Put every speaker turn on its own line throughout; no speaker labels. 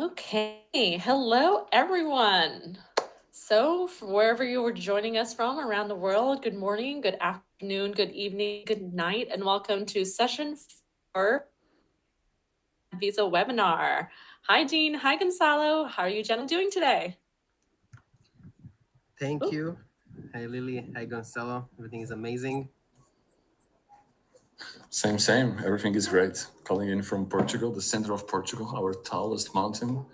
Okay, hello everyone. So, from wherever you were joining us from around the world, good morning, good afternoon, good evening, good night, and welcome to session 4 Visa webinar. Hi, Dean. Hi, Gonçalo. How are you gentlemen doing today?
Thank you. Hi, Lily. Hi, Gonçalo. Everything is amazing.
Same. Everything is great. Calling in from Portugal, the center of Portugal, our tallest mountain.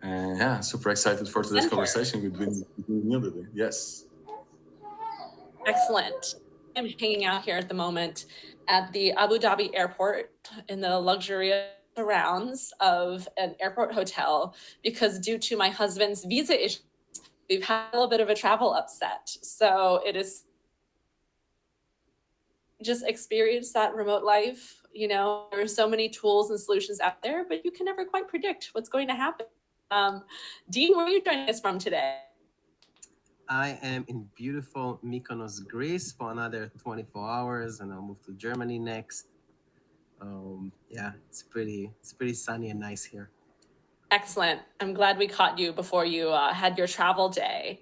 And yeah, super excited for today's conversation with Lily. Yes.
Excellent. I'm hanging out here at the moment at the Abu Dhabi airport in the luxurious surrounds of an airport hotel because due to my husband's visa issues, we've had a little bit of a travel upset. So it is just experience that remote life. There are so many tools and solutions out there, but you can never quite predict what's going to happen. Dean, where are you joining us from today?
I am in beautiful Mykonos, Greece for another 24 hours, and I'll move to Germany next. Yeah, it's pretty sunny and nice here.
Excellent. I'm glad we caught you before you had your travel day.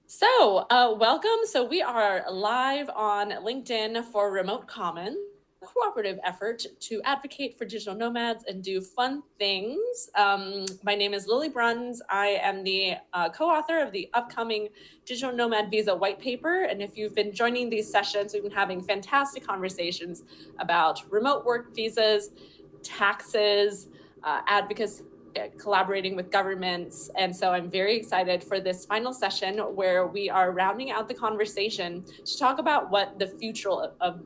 So welcome. So we are live on LinkedIn for Remote Commons, a cooperative effort to advocate for digital nomads and do fun things. My name is Lily Bruns. I am the co-author of the upcoming Digital Nomad Visa white paper. And if you've been joining these sessions, we've been having fantastic conversations about remote work visas, taxes, advocacy, collaborating with governments. And so I'm very excited for this final session where we are rounding out the conversation to talk about what the future of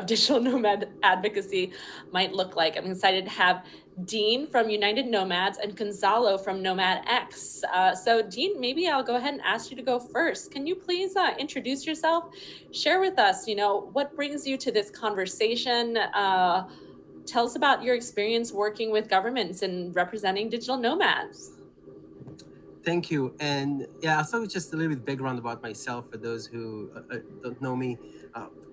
digital nomad advocacy might look like. I'm excited to have Dean from United Nomads and Gonçalo from NomadX. So Dean, maybe I'll go ahead and ask you to go first. Can you please introduce yourself? Share with us, what brings you to this conversation? Tell us about your experience working with governments and representing digital nomads.
Thank you. And yeah, I'll start with just a little bit background about myself for those who don't know me.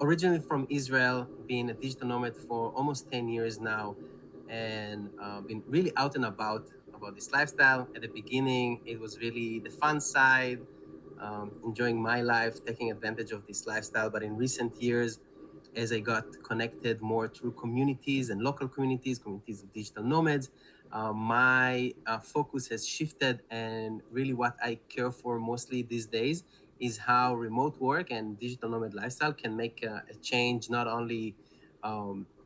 Originally from Israel, being a digital nomad for almost 10 years now, and been really out and about this lifestyle. At the beginning, it was really the fun side, enjoying my life, taking advantage of this lifestyle. But in recent years, as I got connected more through communities and local communities of digital nomads, my focus has shifted, and really what I care for mostly these days is how remote work and digital nomad lifestyle can make a change, not only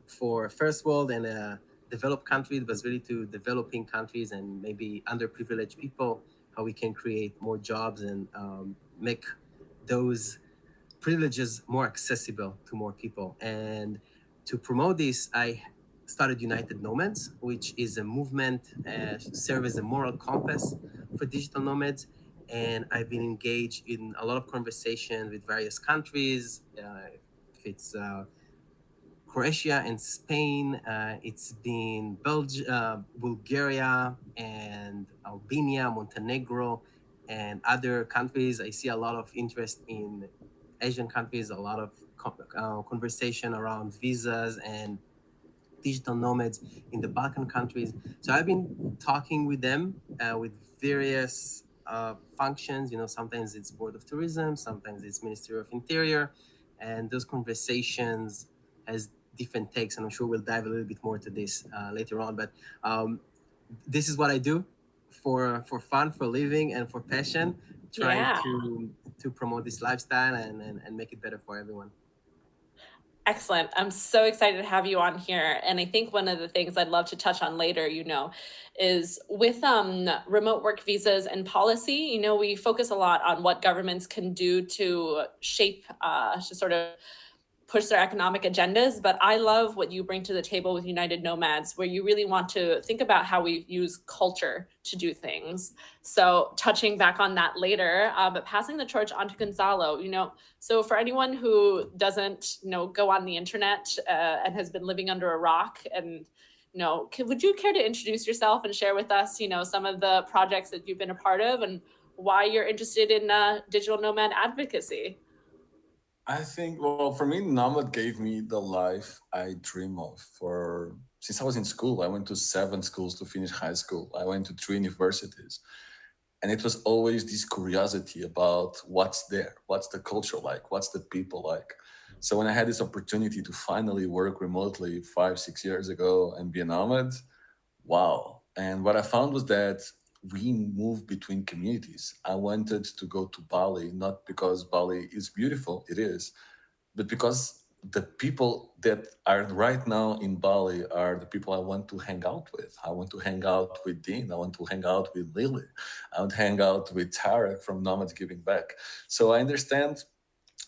for first world and developed countries, but really to developing countries and maybe underprivileged people, how we can create more jobs and make those privileges more accessible to more people. And to promote this, I started United Nomads, which is a movement to serve as a moral compass for digital nomads. And I've been engaged in a lot of conversations with various countries. If it's Croatia and Spain, it's been Bulgaria and Albania, Montenegro, and other countries. I see a lot of interest in Asian countries, a lot of conversation around visas and digital nomads in the Balkan countries. So I've been talking with them with various functions. Sometimes it's Board of Tourism, sometimes it's Ministry of Interior, and those conversations has different takes. And I'm sure we'll dive a little bit more to this later on. But this is what I do for fun, for living, and for passion, trying to promote this lifestyle and make it better for everyone.
Excellent. I'm so excited to have you on here. And I think one of the things I'd love to touch on later, is with remote work visas and policy, we focus a lot on what governments can do to shape, to sort of push their economic agendas. But I love what you bring to the table with United Nomads, where you really want to think about how we use culture to do things. So touching back on that later, but passing the torch on to Gonçalo, so for anyone who doesn't, go on the internet and has been living under a rock, and would you care to introduce yourself and share with us, some of the projects that you've been a part of and why you're interested in digital nomad advocacy?
I think, well, for me, Nomad gave me the life I dream of for since I was in school. I went to 7 schools to finish high school. I went to 3 universities. And it was always this curiosity about what's there, what's the culture like, what's the people like. So when I had this opportunity to finally work remotely 5, 6 years ago and be a nomad, wow. And what I found was that we move between communities. I wanted to go to Bali, not because Bali is beautiful, it is, but because the people that are right now in Bali are the people I want to hang out with. I want to hang out with Dean. I want to hang out with Lily. I want to hang out with Tarek from Nomads Giving Back. So I understand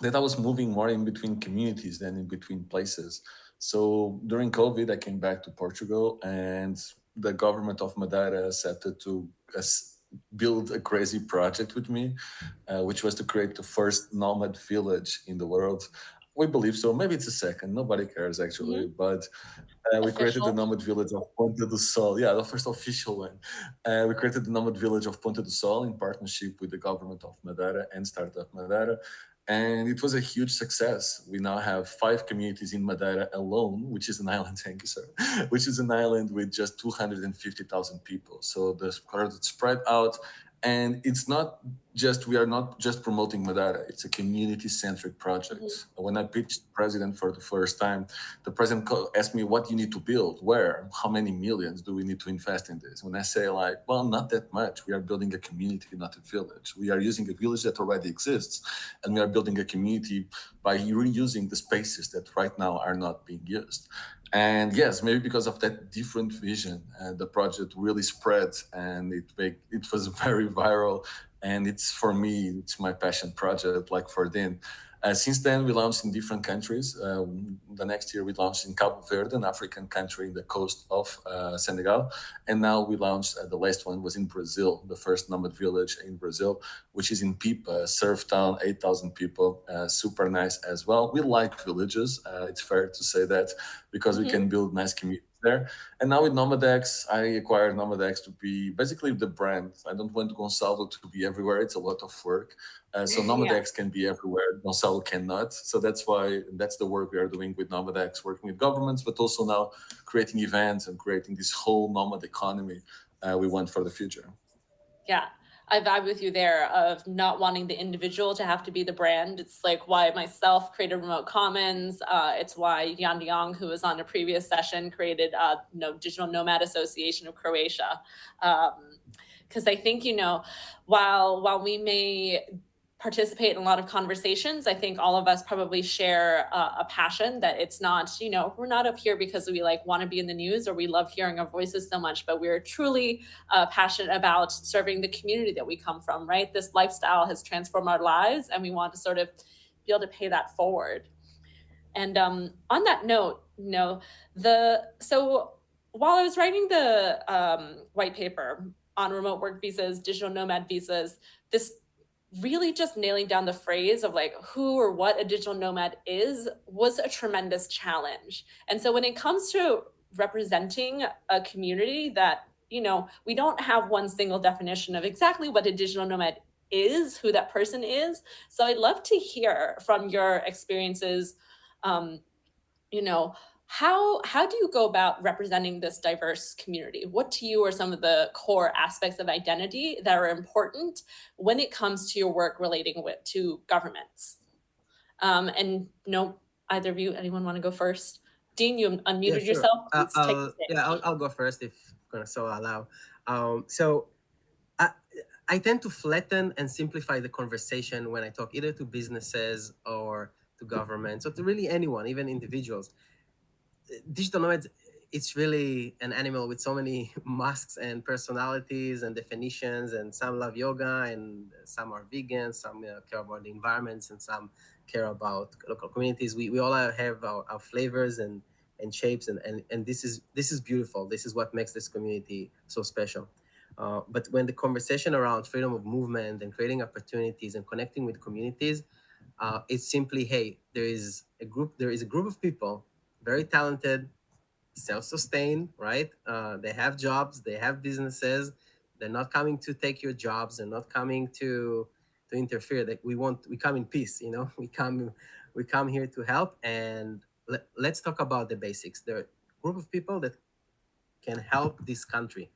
that I was moving more in between communities than in between places. So during COVID, I came back to Portugal, and the government of Madeira accepted to build a crazy project with me, which was to create the first nomad village in the world. We believe so. Maybe it's a second. Nobody cares actually, but we created the
Official.
Nomad village of Ponta do Sol. Yeah, the first official one. We created the Nomad village of Ponta do Sol in partnership with the government of Madeira and Startup Madeira. And it was a huge success. We now have 5 communities in Madeira alone, which is an island, thank you, sir, which is an island with just 250,000 people. So the product spread out. And it's not just, we are not just promoting Madeira, it's a community-centric project.
Mm-hmm.
When I pitched the president for the first time, the president asked me, what do you need to build? Where? How many millions do we need to invest in this? When I say like, well, not that much. We are building a community, not a village. We are using a village that already exists, and we are building a community by reusing the spaces that right now are not being used. And yes, maybe because of that different vision, the project really spread, and it was very viral. And it's, for me, it's my passion project, like for Dean. Since then, we launched in different countries. The next year, we launched in Cabo Verde, an African country in the coast of Senegal. And now we launched, the last one was in Brazil, the first Nomad village in Brazil, which is in Pipa, a surf town, 8,000 people, super nice as well. We like villages, it's fair to say that, because we can build nice communities there. And now with NomadX, I acquired NomadX to be basically the brand. I don't want Gonçalo to be everywhere. It's a lot of work. So NomadX can be everywhere. Gonçalo cannot. So that's the work we are doing with NomadX, working with governments, but also now creating events and creating this whole nomad economy we want for the future.
Yeah. I vibe with you there of not wanting the individual to have to be the brand. It's like why myself created Remote Commons. It's why Yan Diong, who was on a previous session, created Digital Nomad Association of Croatia. Because I think, while we may participate in a lot of conversations, I think all of us probably share a passion that it's not, we're not up here because we want to be in the news or we love hearing our voices so much, but we're truly passionate about serving the community that we come from, right? This lifestyle has transformed our lives and we want to sort of be able to pay that forward. And on that note, so while I was writing the white paper on remote work visas, digital nomad visas, this really just nailing down the phrase of who or what a digital nomad is was a tremendous challenge. And so when it comes to representing a community that, we don't have one single definition of exactly what a digital nomad is, who that person is. So I'd love to hear from your experiences, how do you go about representing this diverse community? What to you are some of the core aspects of identity that are important when it comes to your work relating to governments? And either of you, anyone want to go first? Dean, you unmuted
sure.
yourself. Please take the stage.
I'll go first if so allow. So I tend to flatten and simplify the conversation when I talk either to businesses or to governments or to really anyone, even individuals. Digital nomads, it's really an animal with so many masks and personalities and definitions, and some love yoga and some are vegan, some care about the environments, and some care about local communities. We all have our flavors and shapes, and this is beautiful. This is what makes this community so special. But when the conversation around freedom of movement and creating opportunities and connecting with communities, it's simply, hey, there is a group of people, very talented, self-sustained, right? They have jobs, they have businesses. They're not coming to take your jobs. They're not coming to interfere. That we come in peace. We come here to help. And let's talk about the basics. There are a group of people that can help this country.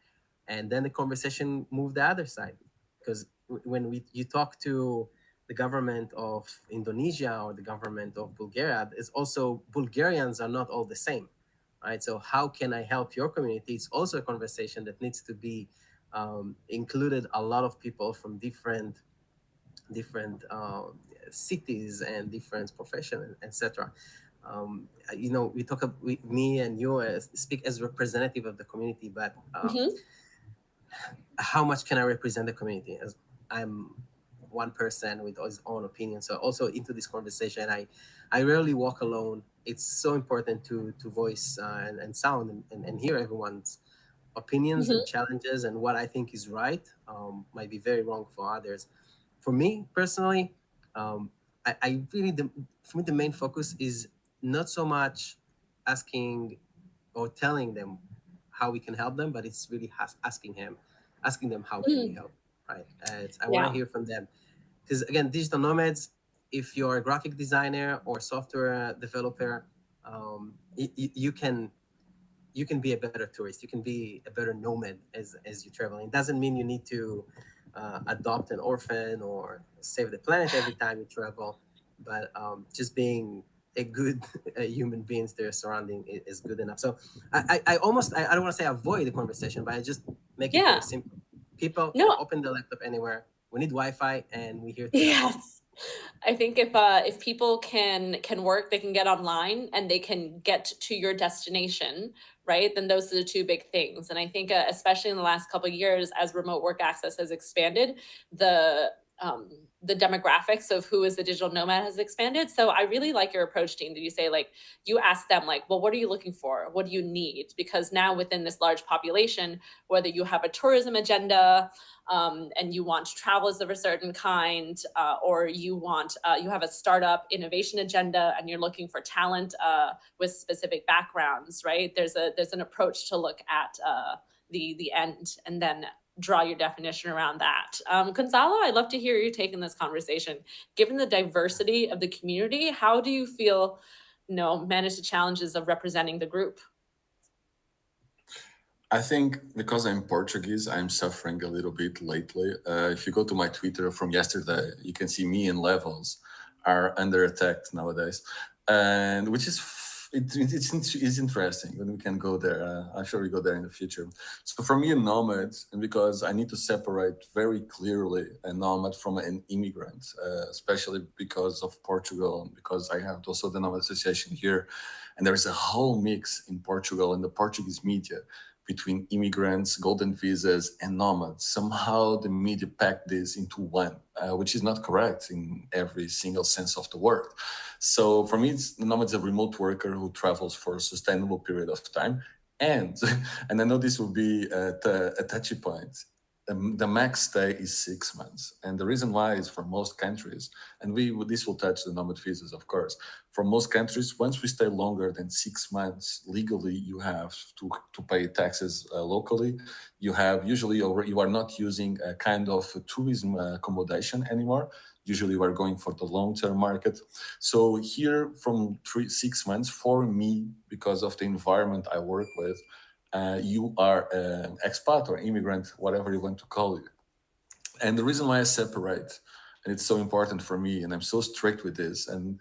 And then the conversation moved the other side, because when you talk to the government of Indonesia or the government of Bulgaria, it's also Bulgarians are not all the same, right? So how can I help your community? It's also a conversation that needs to be included a lot of people from different cities and different professions, etc. We talk me and you speak as representative of the community, but how much can I represent the community? As I'm one person with his own opinion. So also into this conversation, I rarely walk alone. It's so important to voice and sound and hear everyone's opinions and challenges, and what I think is right might be very wrong for others. For me personally, I really, for me, the main focus is not so much asking or telling them how we can help them, but it's really asking them how can we help, right? I want to hear from them, because again, digital nomads, if you're a graphic designer or software developer, you can be a better tourist. You can be a better nomad as you travel. It doesn't mean you need to adopt an orphan or save the planet every time you travel, but just being a good human being to your surrounding is good enough. So I almost, I don't want to say avoid the conversation, but I just make it very simple. People can open the laptop anywhere. We need Wi-Fi, and we're here to help.
Yes. I think if people can work, they can get online and they can get to your destination, right? Then those are the two big things. And I think especially in the last couple of years, as remote work access has expanded, the demographics of who is the digital nomad has expanded. So I really like your approach, Dean. Did you say, like, you ask them, like, well, what are you looking for? What do you need? Because now within this large population, whether you have a tourism agenda, and you want travelers of a certain kind, or you have a startup innovation agenda and you're looking for talent with specific backgrounds, right? There's an approach to look at the end and then draw your definition around that. Gonçalo, I'd love to hear your take in this conversation. Given the diversity of the community, how do you feel, manage the challenges of representing the group?
I think because I'm Portuguese, I'm suffering a little bit lately. If you go to my Twitter from yesterday, you can see me and Levels are under attack nowadays, and which is it's interesting when we can go there. I'm sure we go there in the future. So for me, a nomad, and because I need to separate very clearly a nomad from an immigrant, especially because of Portugal, and because I have also the Nomad Association here, and there's a whole mix in Portugal and the Portuguese media between immigrants, golden visas, and nomads. Somehow the media packed this into one, which is not correct in every single sense of the word. So for me, the nomad is a remote worker who travels for a sustainable period of time. And I know this will be a touchy point. The max stay is 6 months. And the reason why is for most countries, and this will touch the nomad visas, of course. For most countries, once we stay longer than 6 months, legally, you have to pay taxes locally. You have usually, you are not using a kind of tourism accommodation anymore. Usually you are going for the long-term market. So here from 6 months, for me, because of the environment I work with, you are an expat or immigrant, whatever you want to call it. And the reason why I separate, and it's so important for me, and I'm so strict with this, and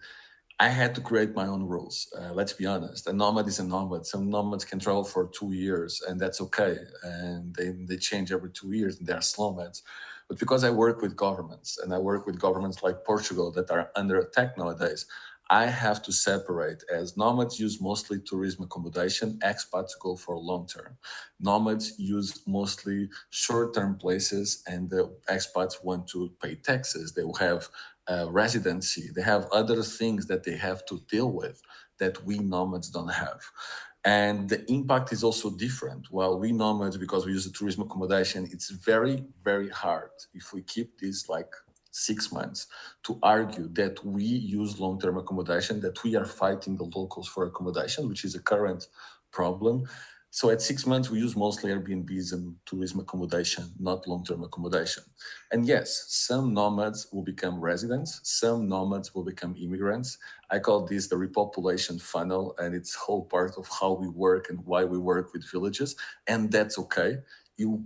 I had to create my own rules. Let's be honest. A nomad is a nomad. Some nomads can travel for 2 years, and that's okay. And they change every 2 years, and they are slow nomads. But because I work with governments, and I work with governments like Portugal that are under attack nowadays, I have to separate, as nomads use mostly tourism accommodation, expats go for long-term. Nomads use mostly short-term places, and the expats want to pay taxes. They will have residency. They have other things that they have to deal with that we nomads don't have. And the impact is also different. While we nomads, because we use the tourism accommodation, it's very, very hard if we keep this like 6 months to argue that we use long-term accommodation, that we are fighting the locals for accommodation, which is a current problem. So at 6 months, we use mostly Airbnbs and tourism accommodation, not long-term accommodation. And yes, some nomads will become residents, some nomads will become immigrants. I call this the repopulation funnel, and it's whole part of how we work and why we work with villages, and that's okay. You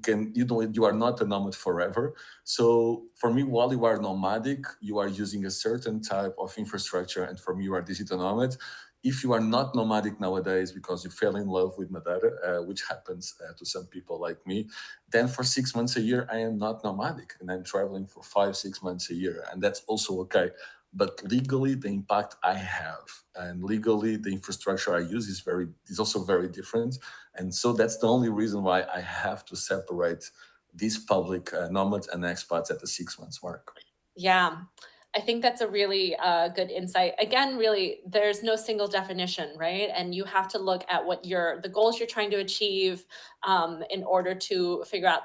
are not a nomad forever. So for me, while you are nomadic, you are using a certain type of infrastructure, and for me, you are digital nomad. If you are not nomadic nowadays because you fell in love with Madeira, which happens to some people like me, then for 6 months a year, I am not nomadic and I'm traveling for 5, 6 months a year. And that's also okay. But legally, the impact I have and legally, the infrastructure I use is also very different. And so that's the only reason why I have to separate these public nomads and expats at the 6 months mark.
Yeah, I think that's a really good insight. Again, really, there's no single definition, right? And you have to look at what the goals you're trying to achieve in order to figure out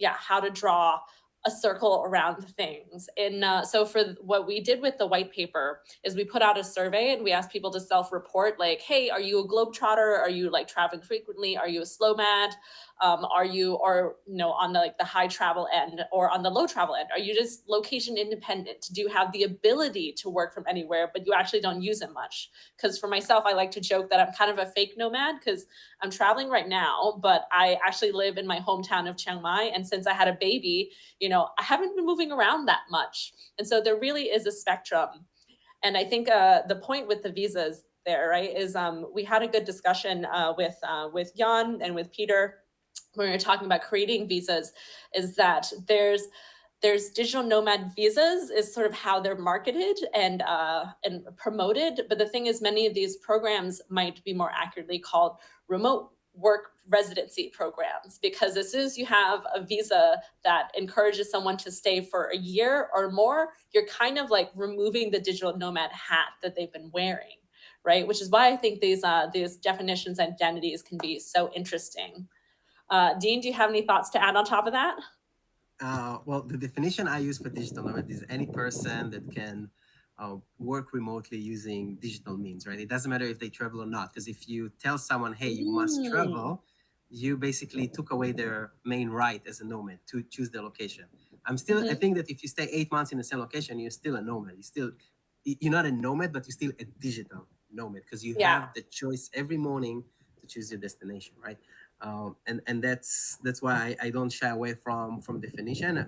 how to draw a circle around things. And so for what we did with the white paper is we put out a survey and we asked people to self-report, like, hey, are you a globetrotter? Are you like traveling frequently? Are you a slow mad? Are you, or on the high travel end or on the low travel end? Are you just location independent? Do you have the ability to work from anywhere, but you actually don't use it much? Because for myself, I like to joke that I'm kind of a fake nomad because I'm traveling right now, but I actually live in my hometown of Chiang Mai. And since I had a baby, I haven't been moving around that much. And so there really is a spectrum. And I think the point with the visas there, right, is we had a good discussion with Jan and with Peter when we were talking about creating visas, is that there's digital nomad visas is sort of how they're marketed and promoted. But the thing is, many of these programs might be more accurately called remote work residency programs, because as soon as you have a visa that encourages someone to stay for a year or more, you're kind of like removing the digital nomad hat that they've been wearing, right? Which is why I think these definitions and identities can be so interesting. Dean, do you have any thoughts to add on top of that?
Well, the definition I use for digital nomad is any person that can work remotely using digital means, right? It doesn't matter if they travel or not, because if you tell someone, hey, you must travel, you basically took away their main right as a nomad to choose their location. I think that if you stay 8 months in the same location, you're still a nomad. You're not a nomad, but you're still a digital nomad, because you have the choice every morning to choose your destination, right? And that's why I don't shy away from definition.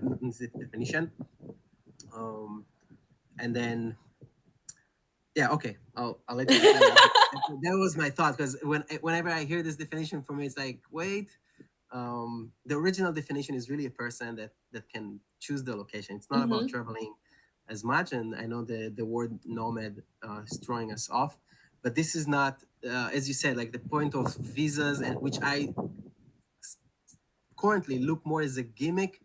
And then, okay, I'll let you. That was my thought, because whenever I hear this definition, for me, it's like, wait, the original definition is really a person that can choose the location. It's not about traveling as much. And I know the word nomad is throwing us off, but this is not, as you said, like the point of visas, and which I currently look more as a gimmick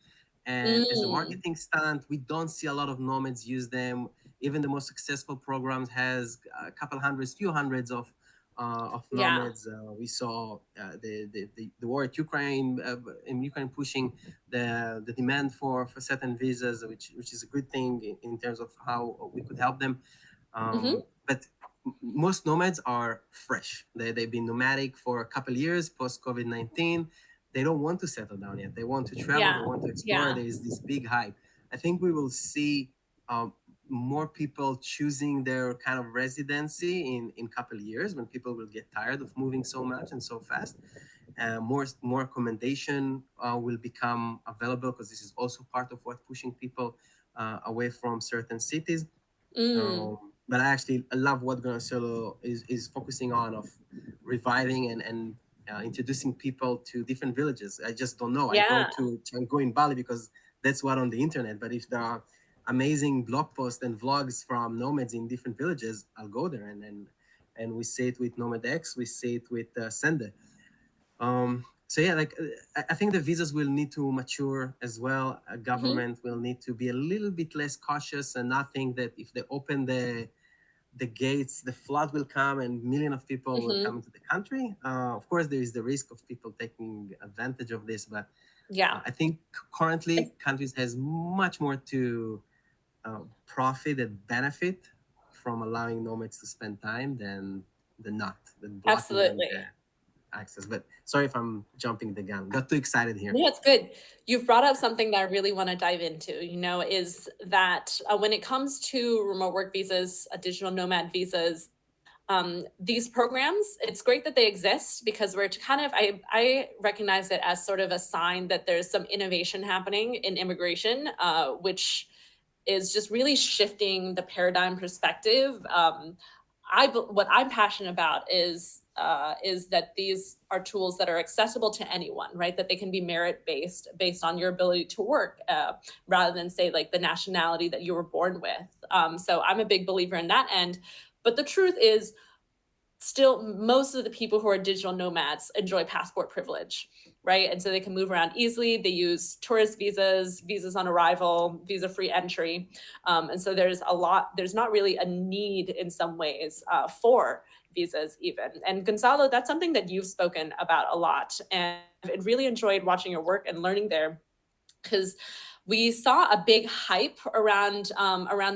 and as a marketing stunt. We don't see a lot of nomads use them. Even the most successful programs has a couple hundreds, few hundreds of nomads. We saw the war at Ukraine, in Ukraine pushing the demand for certain visas, which is a good thing in terms of how we could help them. But most nomads are fresh. They've been nomadic for a couple of years post COVID-19. They don't want to settle down yet. They want to travel. They want to explore. There is this big hype. I think we will see more people choosing their kind of residency in a couple of years, when people will get tired of moving so much and so fast. More accommodation will become available, because this is also part of what pushing people away from certain cities. But I actually love what Gonçalo is focusing on, of reviving and introducing people to different villages. I just don't know. I go in Bali because that's what on the internet. But if there are amazing blog posts and vlogs from nomads in different villages, I'll go there. And we see it with NomadX. We see it with Sende. So I think the visas will need to mature as well. Government will need to be a little bit less cautious and not think that if they open the gates, the flood will come and millions of people will come into the country. Of course, there is the risk of people taking advantage of this, but I think currently countries has much more to profit and benefit from allowing nomads to spend time than not.
Absolutely.
access. But sorry if I'm jumping the gun. Got too excited here.
Yeah, it's good. You've brought up something that I really want to dive into, is that when it comes to remote work visas, digital nomad visas, these programs, it's great that they exist because we're I recognize it as sort of a sign that there's some innovation happening in immigration, which is just really shifting the paradigm perspective. What I'm passionate about is that these are tools that are accessible to anyone, right? That they can be merit based on your ability to work, rather than say like the nationality that you were born with. So I'm a big believer in that end. But the truth is, still, most of the people who are digital nomads enjoy passport privilege, right? And so they can move around easily. They use tourist visas, visas on arrival, visa-free entry. And so there's not really a need in some ways for visas even. And Gonçalo, that's something that you've spoken about a lot. And I've really enjoyed watching your work and learning there, because we saw a big hype around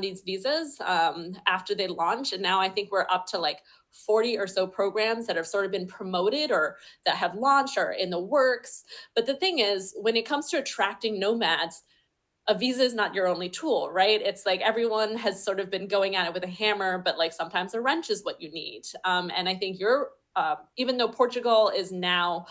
these visas after they launched. And now I think we're up to like 40 or so programs that have sort of been promoted or that have launched or in the works. But the thing is, when it comes to attracting nomads, a visa is not your only tool, right? It's like everyone has sort of been going at it with a hammer, but like sometimes a wrench is what you need. And I think even though Portugal is now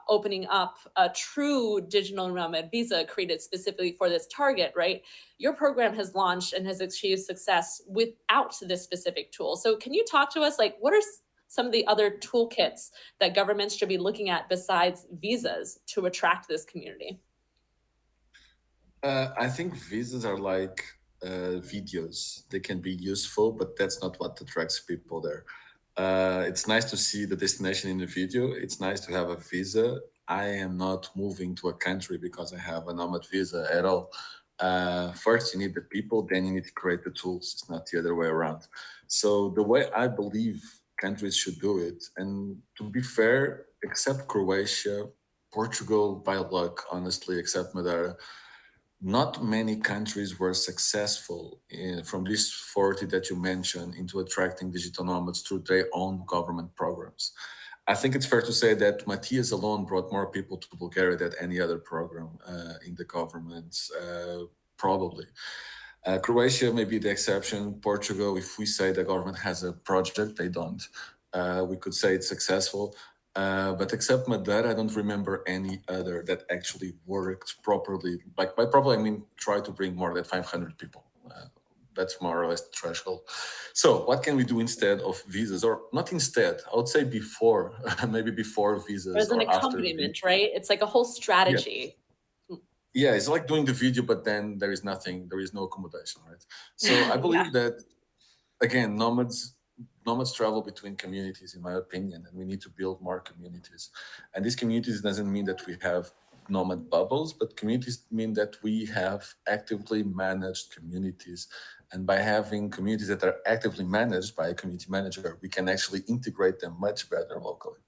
opening up a true digital nomad visa created specifically for this target, right? Your program has launched and has achieved success without this specific tool. So can you talk to us, like, what are some of the other toolkits that governments should be looking at besides visas to attract this community?
I think visas are like videos. They can be useful, but that's not what attracts people there. It's nice to see the destination in the video. It's nice to have a visa. I am not moving to a country because I have a nomad visa at all. First, you need the people, then you need to create the tools. It's not the other way around. So the way I believe countries should do it, and to be fair, except Croatia, Portugal, by luck, honestly, except Madeira, not many countries were successful from these 40 that you mentioned into attracting digital nomads through their own government programs. I think it's fair to say that Matthias alone brought more people to Bulgaria than any other program in the governments, probably. Croatia may be the exception. Portugal, if we say the government has a project, they don't. We could say it's successful. But except Madeira, I don't remember any other that actually worked properly. Like by properly, I mean try to bring more than 500 people. That's more or less the threshold. So what can we do instead of visas? Or not instead, I would say before, maybe before visas.
As an accompaniment, right? It's like a whole strategy.
Yeah, it's like doing the video, but then there is nothing, there is no accommodation, right? So I believe that, again, nomads travel between communities, in my opinion, and we need to build more communities. And these communities doesn't mean that we have nomad bubbles, but communities mean that we have actively managed communities. And by having communities that are actively managed by a community manager, we can actually integrate them much better locally.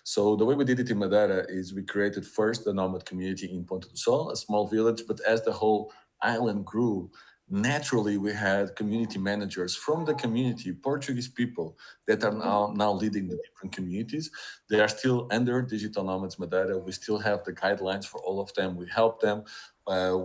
So the way we did it in Madeira is we created first the nomad community in Ponta do Sol, a small village, but as the whole island grew, naturally, we had community managers from the community, Portuguese people that are now leading the different communities. They are still under Digital Nomads Madeira. We still have the guidelines for all of them. We help them.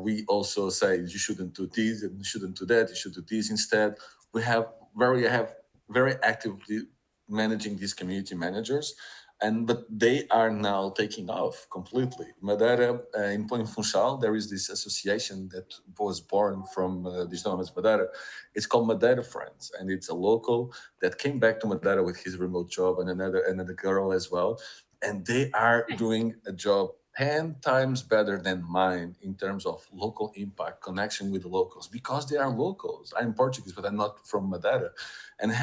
We also say you shouldn't do this and you shouldn't do that. You should do this instead. We have very actively managing these community managers. But they are now taking off completely. Madeira, in Funchal, there is this association that was born from Digital Nomads Madeira. It's called Madeira Friends, and it's a local that came back to Madeira with his remote job and another girl as well. And they are doing a job 10 times better than mine in terms of local impact, connection with the locals, because they are locals. I'm Portuguese, but I'm not from Madeira. And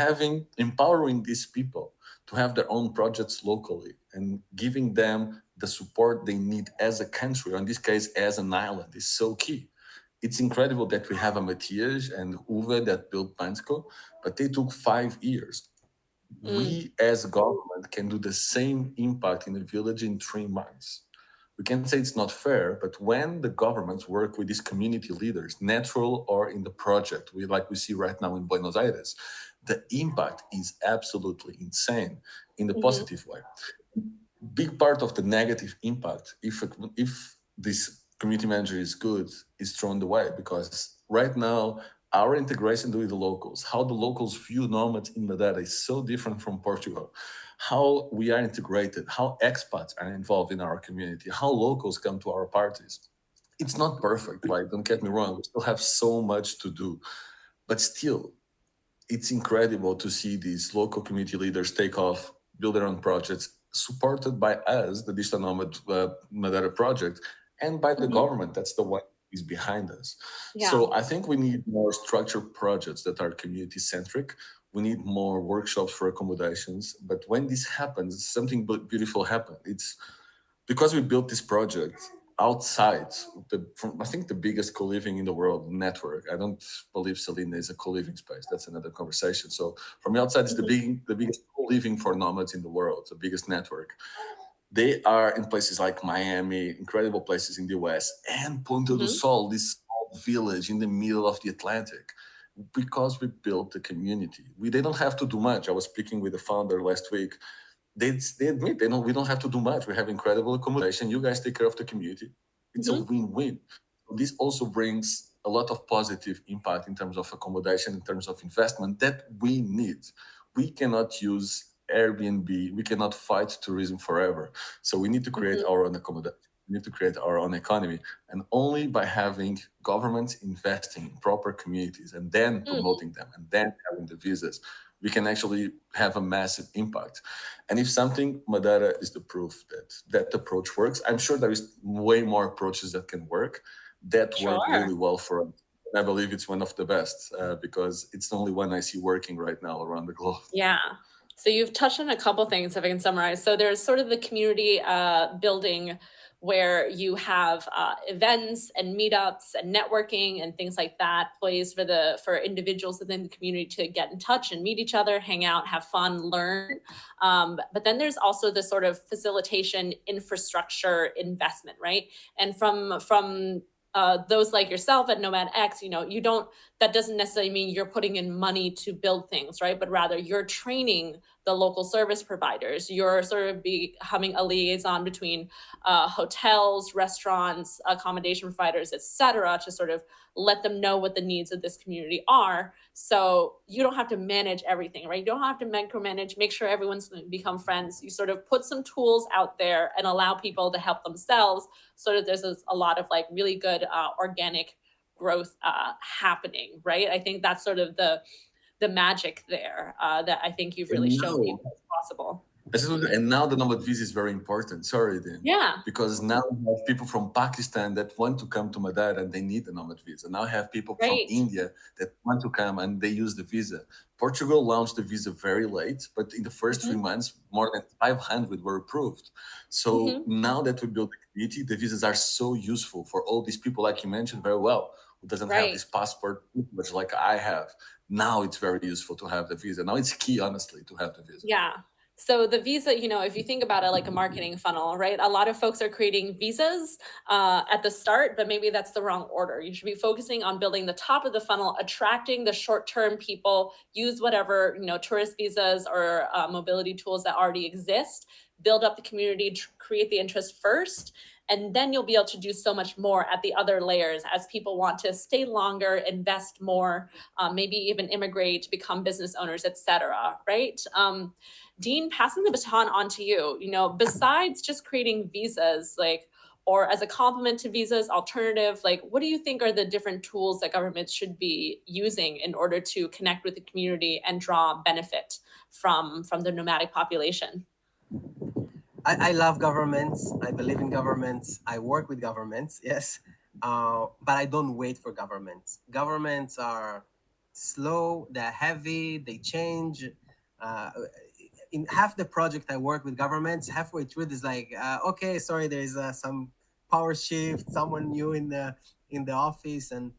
empowering these people to have their own projects locally and giving them the support they need as a country, or in this case, as an island, is so key. It's incredible that we have a Matthias and Uwe that built Bansko, but they took 5 years. We as a government can do the same impact in a village in 3 months. We can say it's not fair, but when the governments work with these community leaders, natural or in the project, like we see right now in Buenos Aires, the impact is absolutely insane in the positive way. big part of the negative impact, if this community manager is good, is thrown away, because right now our integration with the locals, how the locals view nomads in Madeira is so different from Portugal. How we are integrated, how expats are involved in our community, how locals come to our parties. It's not perfect, right? Don't get me wrong. We still have so much to do, but still, it's incredible to see these local community leaders take off, build their own projects, supported by us, the Digital Nomad Madeira project, and by the government. That's the one who is behind us.
Yeah.
So I think we need more structured projects that are community centric. We need more workshops for accommodations. But when this happens, something beautiful happens. It's because we built this project outside from, I think, the biggest co-living in the world network. I don't believe Selena is a co-living space. That's another conversation. So from the outside, it's the biggest co-living for nomads in the world, the biggest network. They are in places like Miami, incredible places in the US, and Ponta do Sol, this small village in the middle of the Atlantic, because we built the community. They don't have to do much. I was speaking with the founder last week. They admit we don't have to do much. We have incredible accommodation. You guys take care of the community. It's a win-win. This also brings a lot of positive impact in terms of accommodation, in terms of investment that we need. We cannot use Airbnb. We cannot fight tourism forever. So we need to create our own accommodation. We need to create our own economy. And only by having governments investing in proper communities and then promoting them and then having the visas, we can actually have a massive impact. And if something, Madeira is the proof that approach works. I'm sure there is way more approaches that can work, that work really well for us. I believe it's one of the best because it's the only one I see working right now around the globe.
Yeah. So you've touched on a couple things, if I can summarize. So there's sort of the community building where you have events and meetups and networking and things like that, plays for individuals within the community to get in touch and meet each other, hang out, have fun, learn. But then there's also the sort of facilitation infrastructure investment, right? And from those like yourself at NomadX, that doesn't necessarily mean you're putting in money to build things, right? But rather you're training the local service providers. You're sort of becoming a liaison between hotels, restaurants, accommodation providers, et cetera, to sort of let them know what the needs of this community are. So you don't have to manage everything, right? You don't have to micromanage, make sure everyone's going to become friends. You sort of put some tools out there and allow people to help themselves, so that there's a lot of like really good organic growth happening, right? I think that's sort of the magic there that I think you've really shown me is possible.
And now the Nomad visa is very important. Sorry, Dean.
Yeah.
Because now we have people from Pakistan that want to come to Madeira and they need the Nomad visa. Now I have people from India that want to come and they use the visa. Portugal launched the visa very late, but in the first 3 months, more than 500 were approved. So now that we built the community, the visas are so useful for all these people, like you mentioned very well, who doesn't have this passport much like I have. Now it's very useful to have the visa. Now it's key, honestly, to have the visa.
Yeah. So the visa, if you think about it like a marketing funnel, right? A lot of folks are creating visas at the start, but maybe that's the wrong order. You should be focusing on building the top of the funnel, attracting the short-term people, use whatever, tourist visas or mobility tools that already exist, build up the community, create the interest first, and then you'll be able to do so much more at the other layers as people want to stay longer, invest more, maybe even immigrate, become business owners, et cetera, right? Dean, passing the baton on to you, besides just creating visas, or as a complement to visas, alternative, what do you think are the different tools that governments should be using in order to connect with the community and draw benefit from the nomadic population?
I love governments. I believe in governments. I work with governments, yes. But I don't wait for governments. Governments are slow, they're heavy, they change. In half the project I work with governments, halfway through it's like, okay, sorry, there's some power shift, someone new in the office, and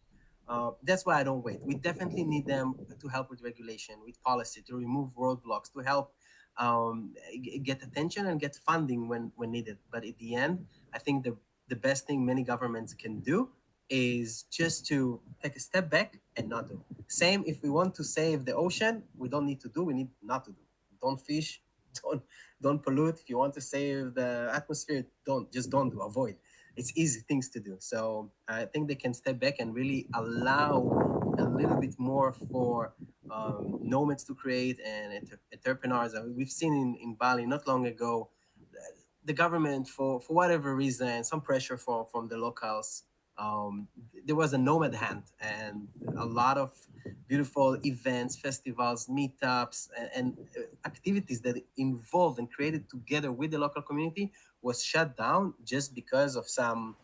that's why I don't wait. We definitely need them to help with regulation, with policy, to remove roadblocks, to help get attention and get funding when needed. But at the end, I think the best thing many governments can do is just to take a step back and not do. Same if we want to save the ocean, we don't need to do, we need not to do. Don't fish, don't pollute. If you want to save the atmosphere, don't do, avoid. It's easy things to do. So I think they can step back and really allow a little bit more for nomads to create and entrepreneurs. We've seen in Bali not long ago, the government, for whatever reason, some pressure from the locals, there was a nomad hunt and a lot of beautiful events, festivals, meetups, and activities that involved and created together with the local community was shut down just because of some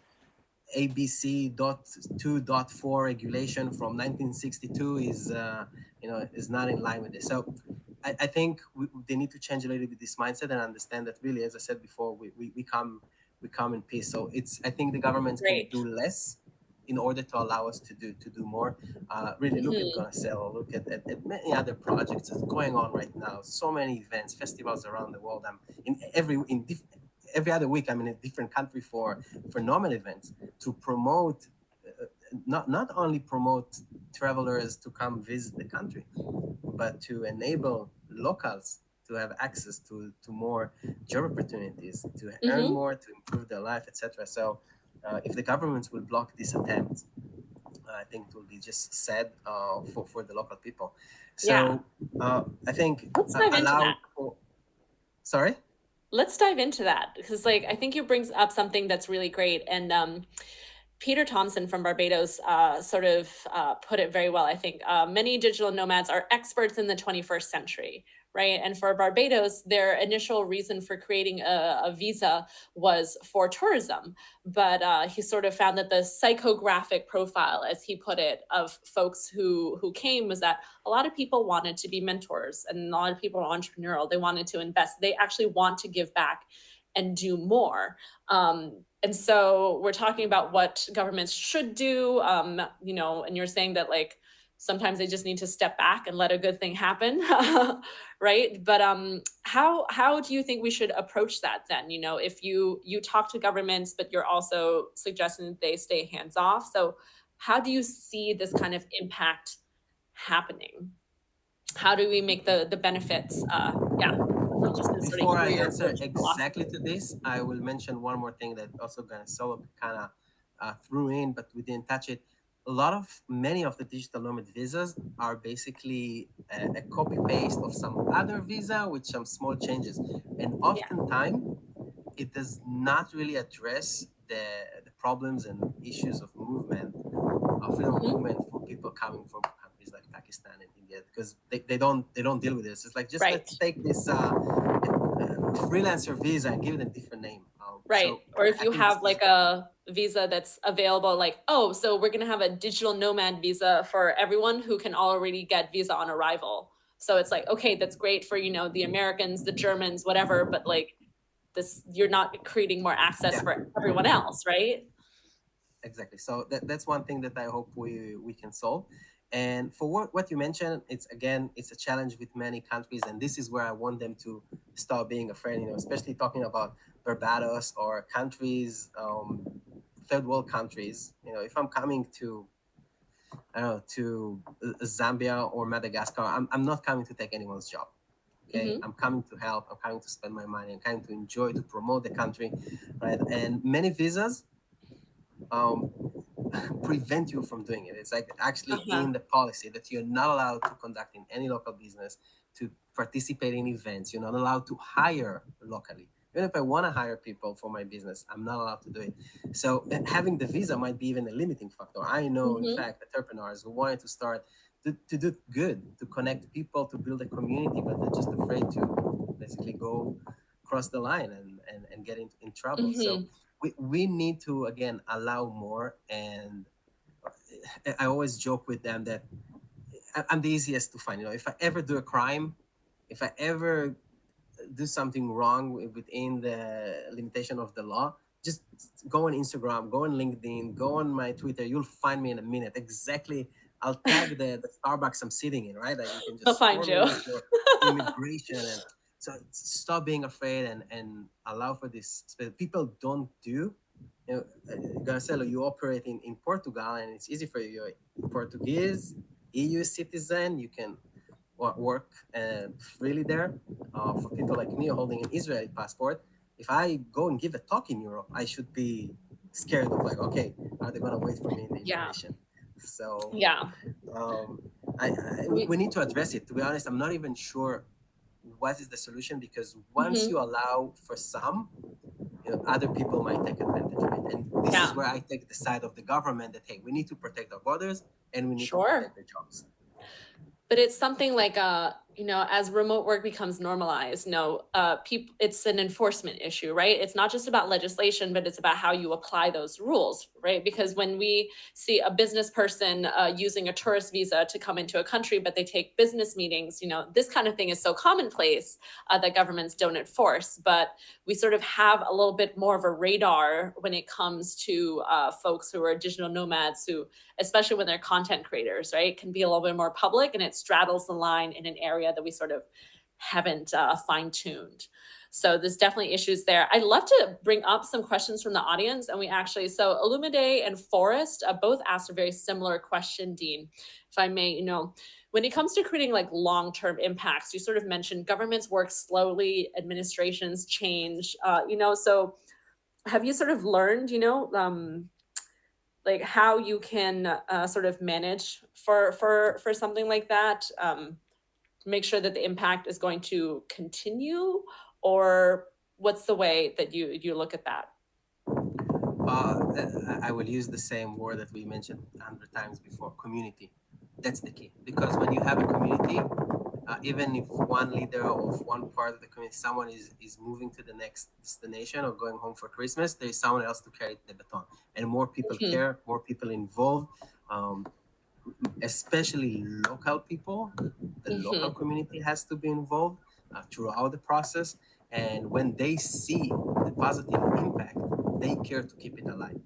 ABC.2.4 regulation from 1962 is not in line with this. So I think they need to change a little bit this mindset and understand that really, as I said before, we come in peace. So I think the governments can
Great.
do less in order to allow us to do more. Really look at Gonçalo, look at many other projects that's going on right now. So many events, festivals around the world. I'm every other week I'm in a different country for Nomad events to promote, not only promote travelers to come visit the country, but to enable locals to have access to more job opportunities, to earn more, to improve their life, etc. So if the governments will block this attempt, I think it will be just sad for the local people. So I think
let's dive into that.
Sorry?
Let's dive into that, because I think you brings up something that's really great. And Peter Thompson from Barbados sort of put it very well. I think many digital nomads are experts in the 21st century, right? And for Barbados, their initial reason for creating a visa was for tourism. But he sort of found that the psychographic profile, as he put it, of folks who came was that a lot of people wanted to be mentors and a lot of people are entrepreneurial. They wanted to invest. They actually want to give back and do more. And so we're talking about what governments should do, and you're saying that sometimes they just need to step back and let a good thing happen, right? But how do you think we should approach that then? If you talk to governments, but you're also suggesting that they stay hands off. So how do you see this kind of impact happening? How do we make the benefits?
Before I answer exactly to this, I will mention one more thing that also Gonçalo kind of threw in, but we didn't touch it. Many of the digital nomad visas are basically a copy paste of some other visa with some small changes, and oftentimes it does not really address the problems and issues of movement, of freedom of movement for people coming from countries like Pakistan and India, because they don't deal with this. It's like just let's take this freelancer visa and give it a different name.
Or if you have a visa that's available, so we're going to have a digital nomad visa for everyone who can already get visa on arrival. So it's okay, that's great for, the Americans, the Germans, whatever, but this, you're not creating more access for everyone else, right?
Exactly. So that's one thing that I hope we can solve. And for what you mentioned, it's a challenge with many countries, and this is where I want them to stop being afraid. Especially talking about Barbados or countries, third world countries. If I'm coming to Zambia or Madagascar, I'm not coming to take anyone's job. Okay, I'm coming to help. I'm coming to spend my money. I'm coming to enjoy, to promote the country, right? And many visas prevent you from doing it. It's actually in the policy that you're not allowed to conduct in any local business, to participate in events. You're not allowed to hire locally. Even if I want to hire people for my business, I'm not allowed to do it. So having the visa might be even a limiting factor. I know, in fact, entrepreneurs who wanted to start to do good, to connect people, to build a community, but they're just afraid to basically go cross the line and get in trouble. So we need to, again, allow more. And I always joke with them that I'm the easiest to find. If I ever do a crime, if I ever do something wrong within the limitation of the law, just go on Instagram, go on LinkedIn, go on my Twitter. You'll find me in a minute. Exactly. I'll tag the Starbucks I'm sitting in, right? You can just
I'll find you.
Immigration. And so stop being afraid and allow for this. People don't do. Gonçalo, you operate in Portugal, and it's easy for you. You're Portuguese, EU citizen. You can work freely there. For people like me holding an Israeli passport, if I go and give a talk in Europe, I should be scared of like, okay, are they going to wait for me in the
Yeah.
immigration? So
Yeah.
um,
We-
we need to address it. To be honest, I'm not even sure what is the solution, because once
Mhm.
you allow for some, other people might take advantage of it. And this is
Yeah.
where I take the side of the government that, hey, we need to protect our borders and we need to
Sure.
protect the jobs.
But it's something like as remote work becomes normalized, people, it's an enforcement issue, right? It's not just about legislation, but it's about how you apply those rules, right? Because when we see a business person using a tourist visa to come into a country, but they take business meetings, this kind of thing is so commonplace that governments don't enforce. But we sort of have a little bit more of a radar when it comes to folks who are digital nomads, who, especially when they're content creators, right, can be a little bit more public, and it straddles the line in an area that we sort of haven't fine-tuned. So there's definitely issues there. I'd love to bring up some questions from the audience, and so Illumide and Forrest both asked a very similar question, Dean, if I may. When it comes to creating like long-term impacts, you sort of mentioned governments work slowly, administrations change, so have you sort of learned, like how you can sort of manage for something like that, make sure that the impact is going to continue, or what's the way that you look at that?
I will use the same word that we mentioned 100 times before: community. That's the key, because when you have a community, even if one leader of one part of the community, someone is moving to the next destination or going home for Christmas, there is someone else to carry the baton, and more people care, more people involved, especially local people. The local community has to be involved throughout the process, and when they see the positive impact, they care to keep it alive.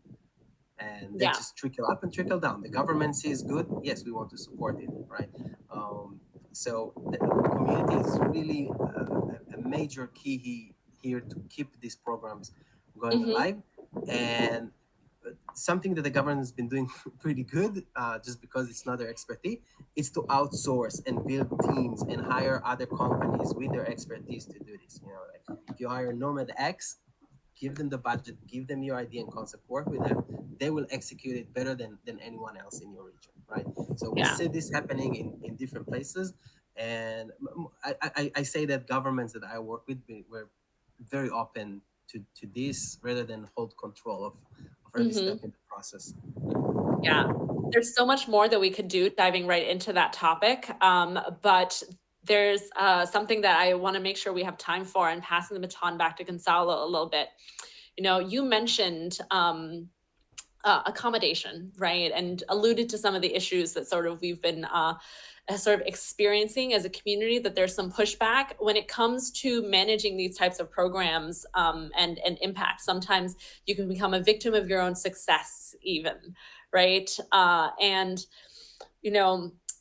And they just trickle up and trickle down. The government sees good, yes, we want to support it, right? So the community is really a major key here to keep these programs going alive. And something that the government has been doing pretty good, just because it's not their expertise, is to outsource and build teams and hire other companies with their expertise to do this. Like if you hire NomadX, give them the budget, give them your idea and concept, work with them, they will execute it better than anyone else in your region, right? So we see this happening in different places. And I say that governments that I work with were very open to this, rather than hold control of every step in the process.
Yeah, there's so much more that we could do diving right into that topic. But there's something that I want to make sure we have time for, and passing the baton back to Gonçalo a little bit. You mentioned accommodation, right? And alluded to some of the issues that sort of we've been sort of experiencing as a community, that there's some pushback when it comes to managing these types of programs and impact. Sometimes you can become a victim of your own success even, right? And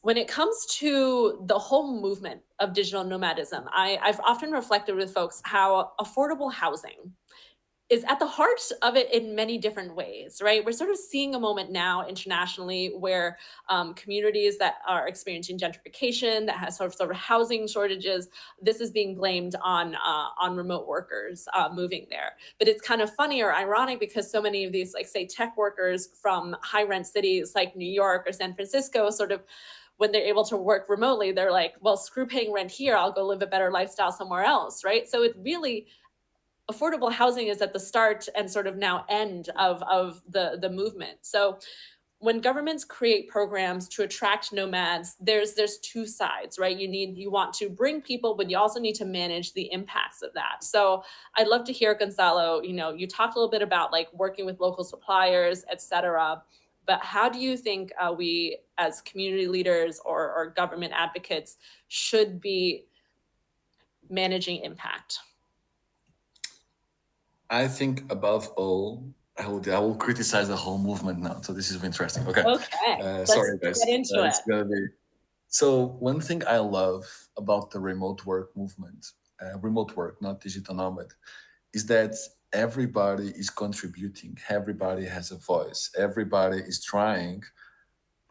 when it comes to the whole movement of digital nomadism, I've often reflected with folks how affordable housing is at the heart of it in many different ways, right? We're sort of seeing a moment now internationally where communities that are experiencing gentrification, that has sort of housing shortages, this is being blamed on remote workers moving there. But it's kind of funny or ironic, because so many of these, like say, tech workers from high rent cities like New York or San Francisco, sort of, when they're able to work remotely, they're like, well, screw paying rent here, I'll go live a better lifestyle somewhere else, right? So it really, affordable housing is at the start and sort of now end of the movement. So when governments create programs to attract nomads, there's two sides, right? You want to bring people, but you also need to manage the impacts of that. So I'd love to hear, Gonçalo, you talked a little bit about like working with local suppliers, et cetera, but how do you think we as community leaders or government advocates should be managing impact?
I think above all, I will criticize the whole movement now. So this is interesting. Okay. Sorry, guys.
Let's get into it.
Gonna be... So one thing I love about the remote work movement, remote work, not digital nomad, is that everybody is contributing. Everybody has a voice. Everybody is trying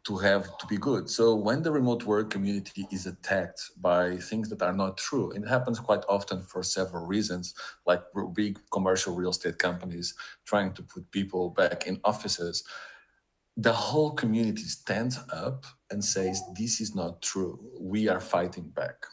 to be good. So when the remote work community is attacked by things that are not true, and it happens quite often for several reasons, like big commercial real estate companies trying to put people back in offices, the whole community stands up and says, this is not true. We are fighting back.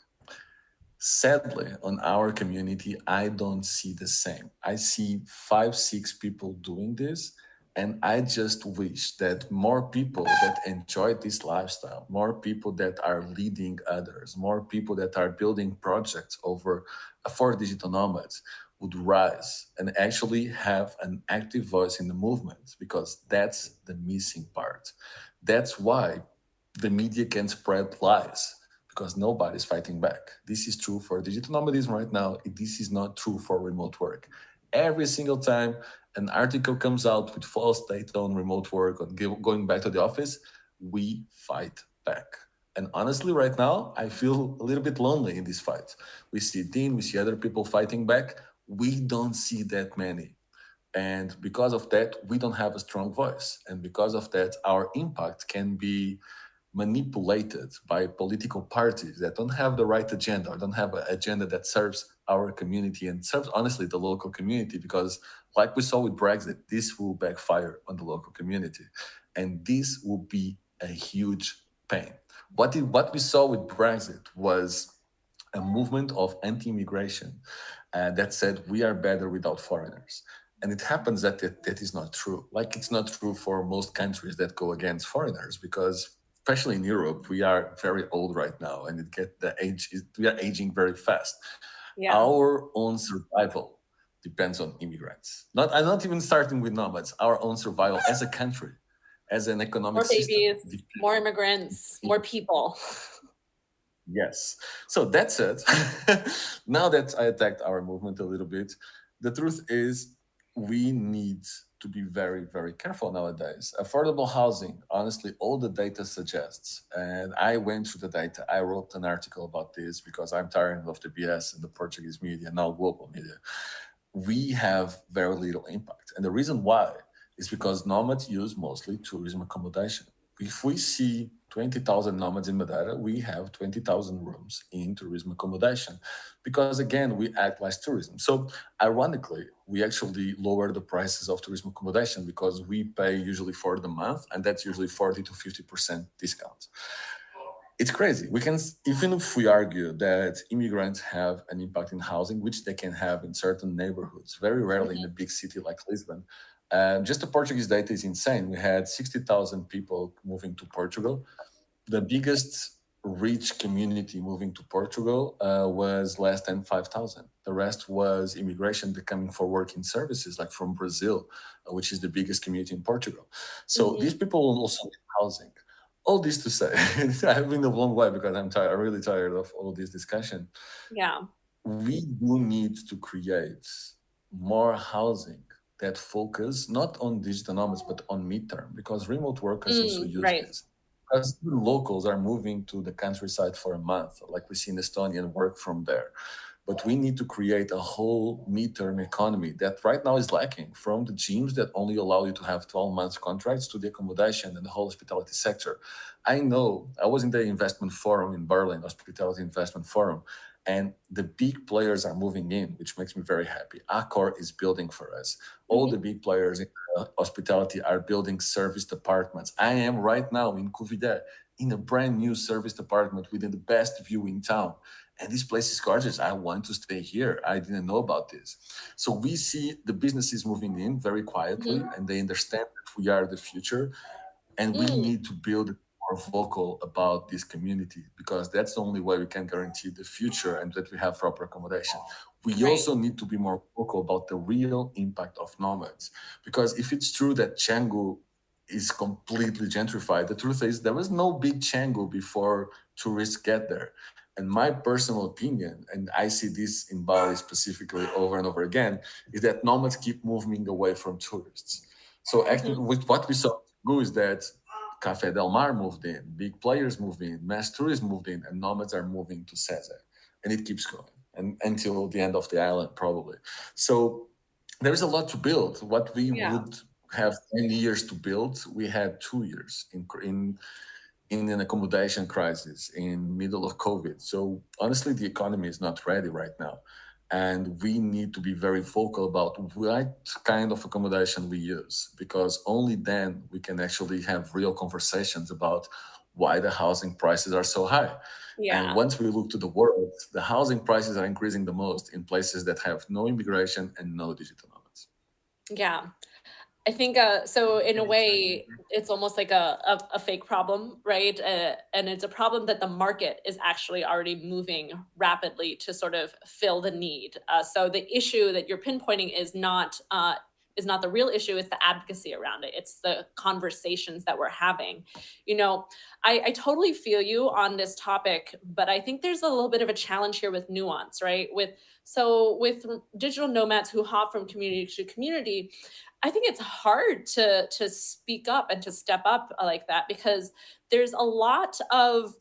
Sadly, on our community, I don't see the same. I see 5, 6 people doing this, and I just wish that more people that enjoy this lifestyle, more people that are leading others, more people that are building projects over for digital nomads would rise and actually have an active voice in the movement, because that's the missing part. That's why the media can spread lies, because nobody's fighting back. This is true for digital nomadism right now. This is not true for remote work. Every single time an article comes out with false data on remote work, on going back to the office, we fight back. And honestly, right now, I feel a little bit lonely in this fight. We see Dean, we see other people fighting back. We don't see that many. And because of that, we don't have a strong voice. And because of that, our impact can be manipulated by political parties that don't have the right agenda, or don't have an agenda that serves our community and serves, honestly, the local community. Because like we saw with Brexit, this will backfire on the local community. And this will be a huge pain. What we saw with Brexit was a movement of anti-immigration that said we are better without foreigners. And it happens that that is not true. Like, it's not true for most countries that go against foreigners, because especially in Europe, we are very old right now, and we are aging very fast.
Yeah.
Our own survival depends on immigrants. I'm not even starting with nomads. Our own survival as a country, as an economic
More babies,
system.
more immigrants, more people.
Yes. So that's it. Now that I attacked our movement a little bit, the truth is we need to be very, very careful nowadays. Affordable housing, honestly, all the data suggests, and I went through the data. I wrote an article about this because I'm tired of the BS in the Portuguese media, now global media. We have very little impact. And the reason why is because nomads use mostly tourism accommodation. If we see 20,000 nomads in Madeira, we have 20,000 rooms in tourism accommodation, because again, we act like tourism. So ironically, we actually lower the prices of tourism accommodation because we pay usually for the month, and that's usually 40 to 50% discount. It's crazy. We can, even if we argue that immigrants have an impact in housing, which they can have in certain neighborhoods, very rarely in a big city like Lisbon. Just the Portuguese data is insane. We had 60,000 people moving to Portugal. The biggest rich community moving to Portugal was less than 5,000. The rest was immigration coming for working services, like from Brazil, which is the biggest community in Portugal. So these people also need housing. All this to say, I've been a long way because I'm tired. I'm really tired of all this discussion.
Yeah.
We do need to create more housing that focus not on digital nomads, but on midterm, because remote workers also use this. Because locals are moving to the countryside for a month, like we see in Estonia, and work from there. But we need to create a whole midterm economy that right now is lacking, from the gyms that only allow you to have 12 months contracts to the accommodation and the whole hospitality sector. I know, I was in the investment forum in Berlin, Hospitality Investment Forum, and the big players are moving in, which makes me very happy. Accor is building for us. All the big players in hospitality are building service departments. I am right now in Covidé in a brand new service department with the best view in town. And this place is gorgeous. I want to stay here. I didn't know about this. So we see the businesses moving in very quietly, and they understand that we are the future. And we need to build more vocal about this community, because that's the only way we can guarantee the future and that we have proper accommodation. We also need to be more vocal about the real impact of nomads, because if it's true that Canggu is completely gentrified, the truth is there was no big Canggu before tourists get there. And my personal opinion, and I see this in Bali specifically over and over again, is that nomads keep moving away from tourists. So actually, with what we saw is that Café Del Mar moved in, big players moved in, mass tourism moved in, and nomads are moving to Sese. And it keeps going, and until the end of the island, probably. So there is a lot to build. What we would have 10 years to build. We had 2 years in an accommodation crisis in middle of COVID. So honestly, the economy is not ready right now. And we need to be very vocal about what kind of accommodation we use, because only then we can actually have real conversations about why the housing prices are so high. And
Yeah.
once we look to the world, the housing prices are increasing the most in places that have no immigration and no digital nomads.
Yeah. I think so in a
Very exciting.
way it's almost like a fake problem, right? And it's a problem that the market is actually already moving rapidly to sort of fill the need. So the issue that you're pinpointing is not the real issue, it's the advocacy around it. It's the conversations that we're having. You know, I totally feel you on this topic, but I think there's a little bit of a challenge here with nuance, right? With digital nomads who hop from community to community, I think it's hard to speak up and to step up like that because there's a lot of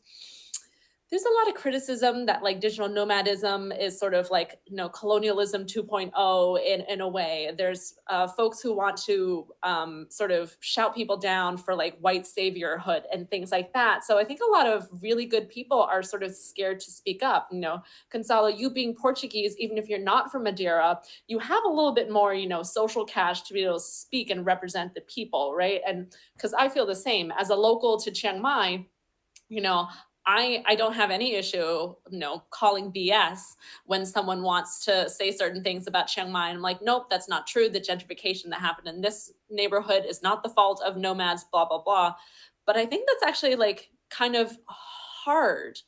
there's a lot of criticism that like digital nomadism is sort of like colonialism 2.0 in a way. There's folks who want to sort of shout people down for like white saviorhood and things like that. So I think a lot of really good people are sort of scared to speak up. Gonçalo, you being Portuguese, even if you're not from Madeira, you have a little bit more social cash to be able to speak and represent the people, right? And because I feel the same as a local to Chiang Mai, you know I don't have any issue, calling BS when someone wants to say certain things about Chiang Mai. I'm like, nope, that's not true. The gentrification that happened in this neighborhood is not the fault of nomads, blah, blah, blah. But I think that's actually like kind of hard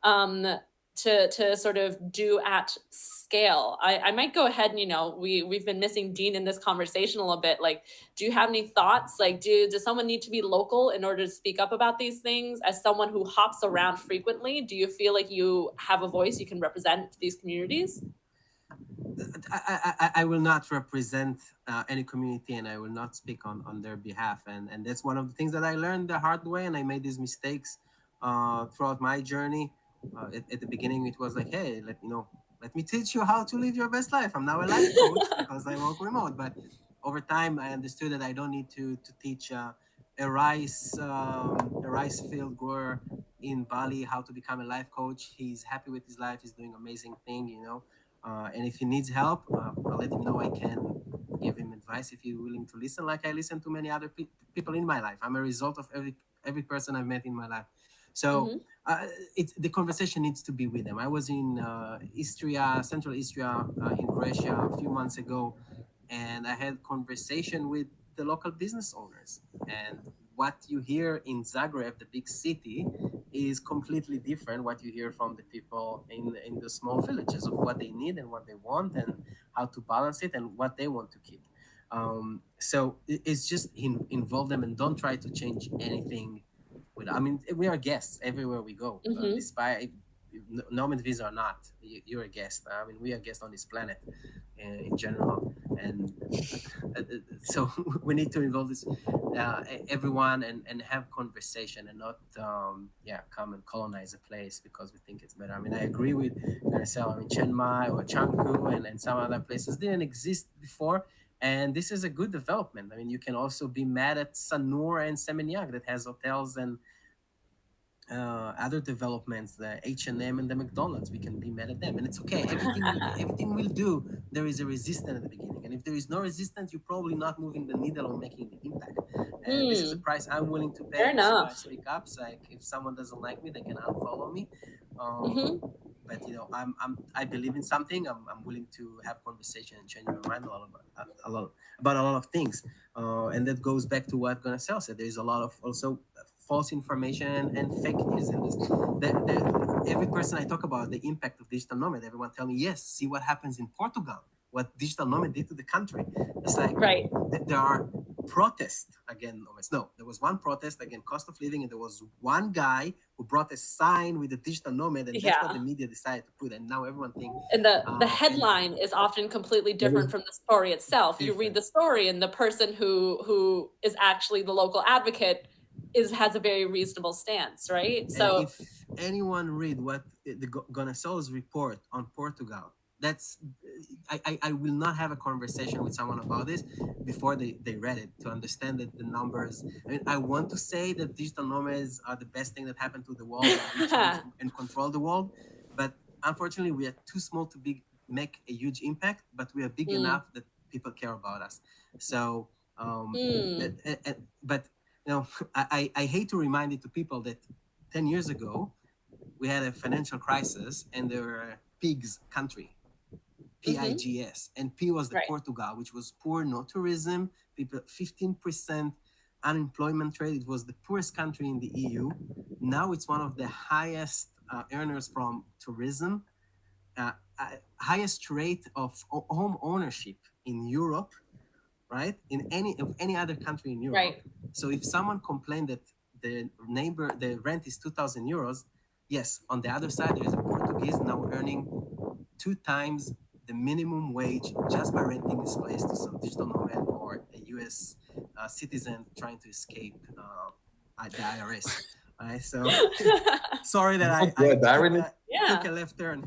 um, to sort of do at scale. I might go ahead and, we've been missing Dean in this conversation a little bit. Like, do you have any thoughts? Like, does someone need to be local in order to speak up about these things? As someone who hops around frequently, do you feel like you have a voice, you can represent these communities?
I will not represent any community, and I will not speak on their behalf. And that's one of the things that I learned the hard way, and I made these mistakes throughout my journey. At the beginning, it was like, hey, let me teach you how to live your best life. I'm now a life coach because I work remote. But over time, I understood that I don't need to teach a rice field grower in Bali how to become a life coach. He's happy with his life. He's doing amazing thing, and if he needs help, I'll let him know. I can give him advice if he's willing to listen, like I listen to many other people in my life. I'm a result of every person I've met in my life. So the conversation needs to be with them. I was in Istria, Central Istria, in Croatia a few months ago, and I had conversation with the local business owners. And what you hear in Zagreb, the big city, is completely different what you hear from the people in the small villages of what they need and what they want and how to balance it and what they want to keep. So it's just involve them and don't try to change anything. We are guests everywhere we go. Despite nomad visa or not, you're a guest. We are guests on this planet in general, and so we need to involve everyone and have conversation and not come and colonize a place because we think it's better. I agree with Marcel. Chiang Mai or Canggu and some other places didn't exist before. And this is a good development. You can also be mad at Sanur and Seminyak that has hotels and other developments, the H&M and the McDonald's. We can be mad at them, and it's okay. Everything we'll do, there is a resistance at the beginning, and if there is no resistance, you're probably not moving the needle or making the impact. And this is a price I'm willing to pay.
Fair enough.
So I speak up. So if someone doesn't like me, they can unfollow me. But I believe in something. I'm willing to have conversation and change my mind about a lot of things. And that goes back to what Gonçalo said. There's a lot of also false information and fake news in this. Every person I talk about the impact of digital nomad, everyone tell me, yes, see what happens in Portugal, what digital nomad did to the country. It's like there are protests against nomads. No, there was one protest against cost of living, and there was one guy who brought a sign with a digital nomad, and that's what the media decided to put. And now everyone thinks. And
the headline is often completely different from the story itself. You read the story, and the person who is actually the local advocate has a very reasonable stance, right?
So if anyone read what the Gonçalo's report on Portugal, that's I will not have a conversation with someone about this before they read it to understand that the numbers. I mean, I want to say that digital nomads are the best thing that happened to the world, and we change and control the world, but unfortunately we are too small to make a huge impact, but we are big enough that people care about us. So but you know, I hate to remind it to people that 10 years ago we had a financial crisis and there were a pigs country, PIGS, and P was the
Right.
Portugal, which was poor, no tourism, people 15% unemployment rate. It was the poorest country in the EU. Now it's one of the highest earners from tourism, highest rate of home ownership in Europe, right? In any other country in Europe.
Right.
So if someone complained that the rent is 2,000 euros, yes, on the other side there is a Portuguese now earning 2 times the minimum wage just by renting his place to some digital nomad or a US citizen trying to escape the IRS. Right? So sorry that I took a left turn.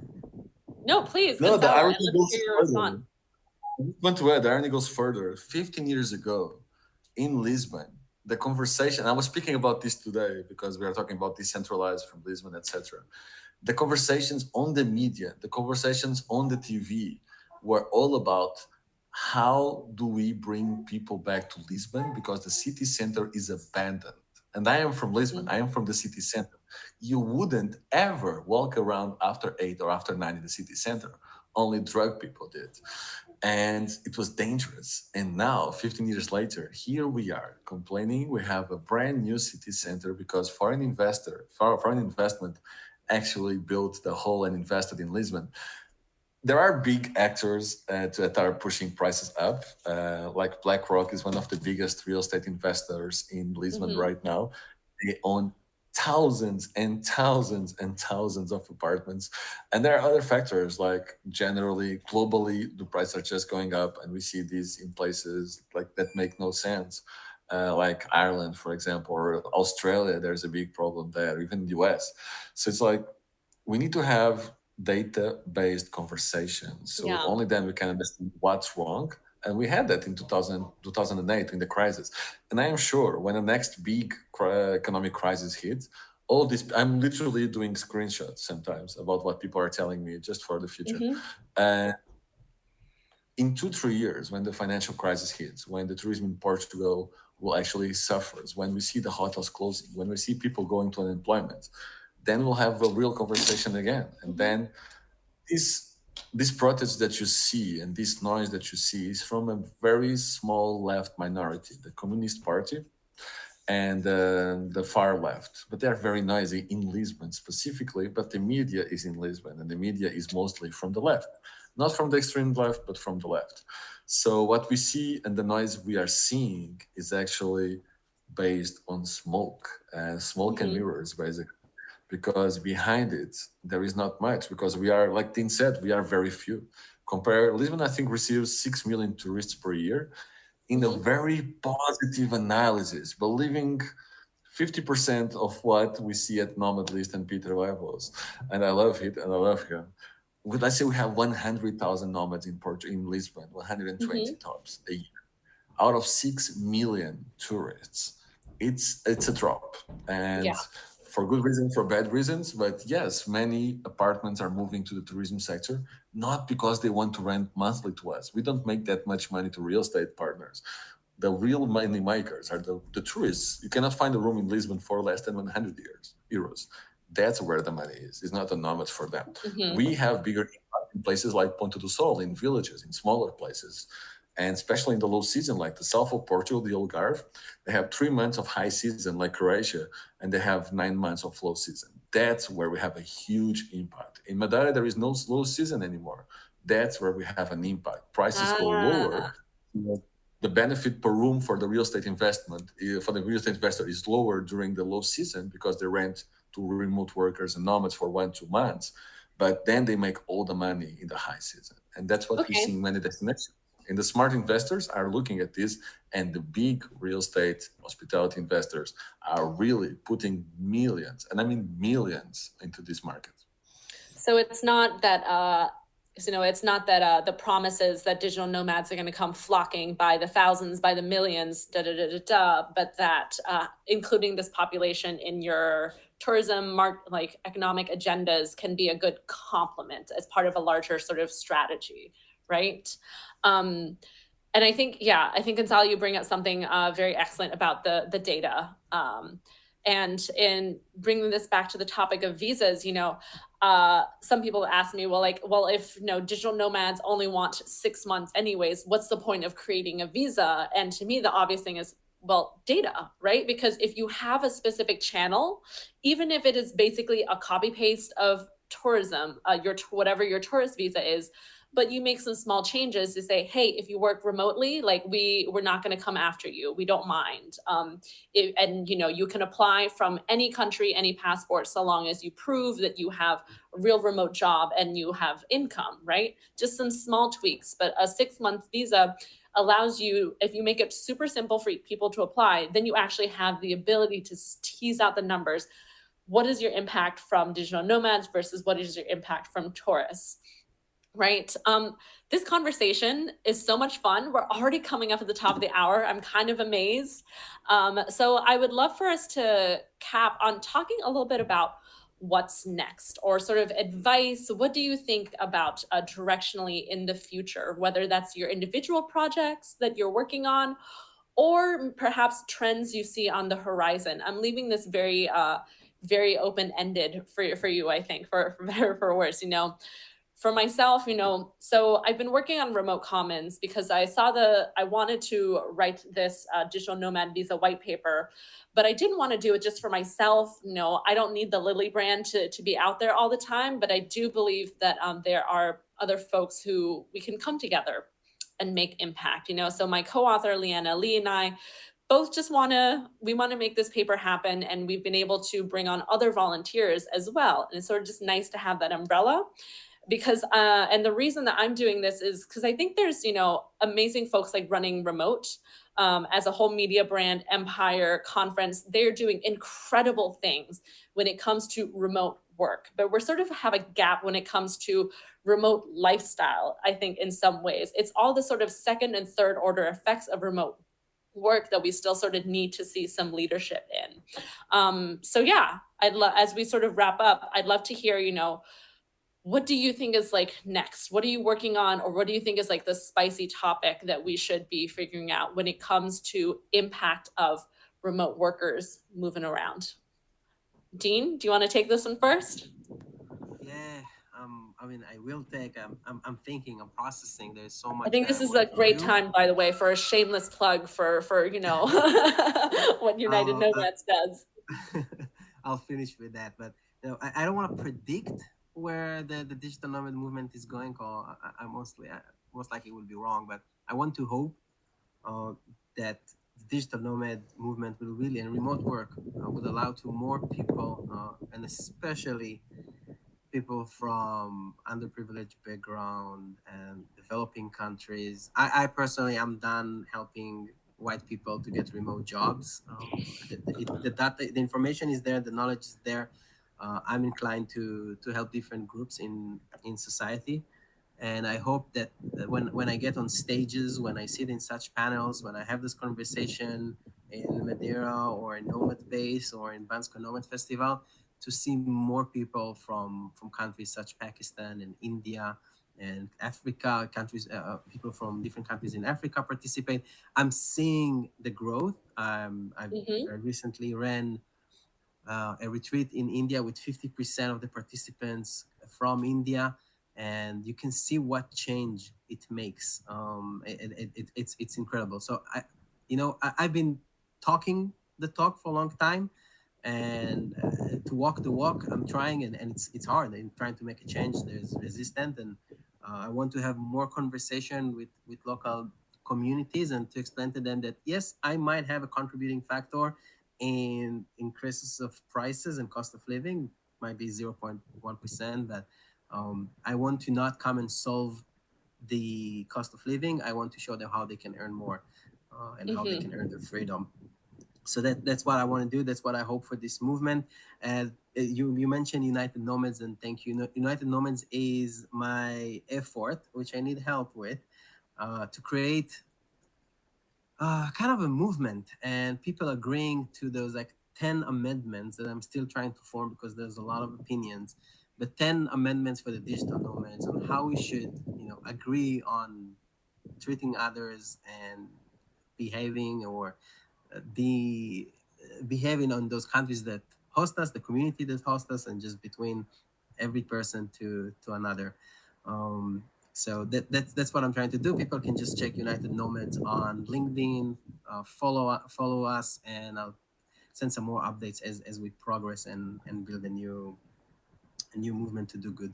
No, please.
No, the irony
let's
goes
hear your
further.
response.
I just want to add, the irony goes further. 15 years ago in Lisbon, the conversation, I was speaking about this today because we are talking about decentralized from Lisbon, etc. The conversations on the media, the conversations on the TV were all about how do we bring people back to Lisbon because the city center is abandoned. And I am from Lisbon. I am from the city center. You wouldn't ever walk around after 8 or after 9 in the city center. Only drug people did. And it was dangerous. And now, 15 years later, here we are complaining. We have a brand new city center because foreign investment actually built the whole and invested in Lisbon. There are big actors that are pushing prices up. Like BlackRock is one of the biggest real estate investors in Lisbon right now. They own thousands and thousands and thousands of apartments. And there are other factors like generally, globally, the prices are just going up. And we see these in places like that make no sense. Like Ireland, for example, or Australia, there's a big problem there, even the US. So it's like, we need to have data-based conversations. So only then we can understand what's wrong. And we had that in 2008 in the crisis. And I am sure when the next big economic crisis hits, all this, I'm literally doing screenshots sometimes about what people are telling me just for the future. In 2-3 years, when the financial crisis hits, when the tourism in Portugal will actually suffers, when we see the hotels closing, when we see people going to unemployment, then we'll have a real conversation again. And then this protest that you see and this noise that you see is from a very small left minority, the Communist Party and the far left. But they're very noisy in Lisbon specifically, but the media is in Lisbon and the media is mostly from the left. Not from the extreme left, but from the left. So what we see and the noise we are seeing is actually based on smoke and mirrors, basically. Because behind it, there is not much, because we are, like Dean said, we are very few. Lisbon, I think, receives 6 million tourists per year in a very positive analysis, believing 50% of what we see at Nomad List and Peter levels. And I love it, and I love him. Let's say we have 100,000 nomads in Lisbon, 120 tops a year, out of 6 million tourists. It's a drop. And for good reasons, for bad reasons. But yes, many apartments are moving to the tourism sector, not because they want to rent monthly to us. We don't make that much money to real estate partners. The real money makers are the tourists. You cannot find a room in Lisbon for less than 100 euros. That's where the money is. It's not the nomads for them. We have bigger impact in places like Ponta do Sol, in villages, in smaller places. And especially in the low season, like the south of Portugal, the Algarve, they have 3 months of high season, like Croatia, and they have 9 months of low season. That's where we have a huge impact. In Madeira, there is no low season anymore. That's where we have an impact. Prices go lower. The benefit per room for the real estate investment, for the real estate investor, is lower during the low season because they rent to remote workers and nomads for 1-2 months. But then they make all the money in the high season. And that's what we see in many destinations. And the smart investors are looking at this, and the big real estate hospitality investors are really putting millions, and I mean millions, into this market.
So it's not that So, it's not that the promises that digital nomads are going to come flocking by the thousands, by the millions, but that including this population in your tourism like economic agendas can be a good complement as part of a larger sort of strategy, right? Um, and I think Gonçalo, you bring up something very excellent about the data. And in bringing this back to the topic of visas, some people ask me, well, if digital nomads only want 6 months anyways, what's the point of creating a visa? And to me, the obvious thing is, well, data, right? Because if you have a specific channel, even if it is basically a copy paste of tourism, whatever your tourist visa is, but you make some small changes to say, hey, if you work remotely, like we're not going to come after you, we don't mind. And you can apply from any country, any passport, so long as you prove that you have a real remote job and you have income, right? Just some small tweaks. But a 6-month visa allows you, if you make it super simple for people to apply, then you actually have the ability to tease out the numbers. What is your impact from digital nomads versus what is your impact from tourists? Right. This conversation is so much fun. We're already coming up at the top of the hour. I'm kind of amazed. So I would love for us to cap on talking a little bit about what's next, or sort of advice. What do you think about directionally in the future, whether that's your individual projects that you're working on, or perhaps trends you see on the horizon? I'm leaving this very, very open-ended for you, I think, for better or for worse, For myself, so I've been working on remote commons because I wanted to write this digital nomad visa white paper, but I didn't want to do it just for myself. I don't need the Lily brand to be out there all the time, but I do believe that there are other folks who we can come together and make impact, So my co-author, Leanna Lee, and I both just want to make this paper happen, and we've been able to bring on other volunteers as well. And it's sort of just nice to have that umbrella. Because and the reason that I'm doing this is because I think there's amazing folks like running remote as a whole media brand empire conference. They're doing incredible things when it comes to remote work, but we're sort of have a gap when it comes to remote lifestyle. I think in some ways it's all the sort of second and third order effects of remote work that we still sort of need to see some leadership in. So yeah, as we sort of wrap up, I'd love to hear what do you think is like next? What are you working on? Or what do you think is like the spicy topic that we should be figuring out when it comes to impact of remote workers moving around? Dean, do you want to take this one first?
Yeah, I will take. I'm thinking, I'm processing. There's so much.
I think this
I
is a
want to
great
do.
time, by the way, for a shameless plug for what United Nomads does.
I'll finish with that, but I don't want to predict where the digital nomad movement is going. Or most likely will be wrong, but I want to hope that the digital nomad movement will really, and remote work would allow to more people, and especially people from underprivileged background and developing countries. I personally am done helping white people to get remote jobs. The data, the information is there, the knowledge is there. I'm inclined to help different groups in society, and I hope that when I get on stages, when I sit in such panels, when I have this conversation in Madeira or in Nomad Base or in Bansko Nomad Festival, to see more people from countries such Pakistan and India and Africa, people from different countries in Africa participate. I'm seeing the growth. I recently ran a retreat in India with 50% of the participants from India, and you can see what change it makes. It's incredible. So I've been talking the talk for a long time, and to walk the walk, I'm trying, and it's hard. I'm trying to make a change. There's resistance, and I want to have more conversation with local communities and to explain to them that yes, I might have a contributing factor in increases of prices and cost of living, might be 0.1%, but I want to not come and solve the cost of living. I want to show them how they can earn more and how they can earn their freedom. So that's what I want to do. That's what I hope for this movement. And you mentioned United Nomads, and thank you. United Nomads is my effort, which I need help with, to create kind of a movement, and people agreeing to those like 10 amendments that I'm still trying to form because there's a lot of opinions. But 10 amendments for the digital nomads on how we should, agree on treating others and behaving or the behaving on those countries that host us, the community that host us, and just between every person to another. Um, so that's what I'm trying to do. People can just check United Nomads on LinkedIn, follow us, and I'll send some more updates as we progress and build a new movement to do good.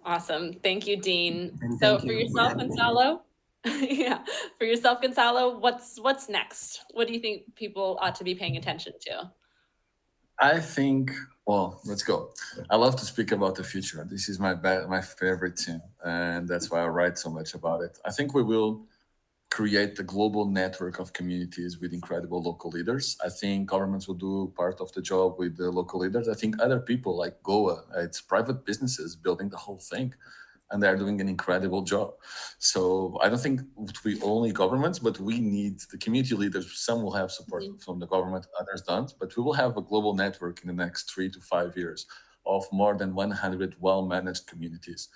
Awesome. Thank you, Dean.
And
So
thank
for
you for
yourself,
having me here.
Gonçalo, yeah, for yourself, Gonçalo, what's next? What do you think people ought to be paying attention to?
I think, well, let's go. I love to speak about the future. This is my favorite thing, and that's why I write so much about it. I think we will create a global network of communities with incredible local leaders. I think governments will do part of the job with the local leaders. I think other people like Goa, it's private businesses building the whole thing, and they're doing an incredible job. So I don't think we only governments, but we need the community leaders. Some will have support from the government, others don't. But we will have a global network in the next 3 to 5 years of more than 100 well-managed communities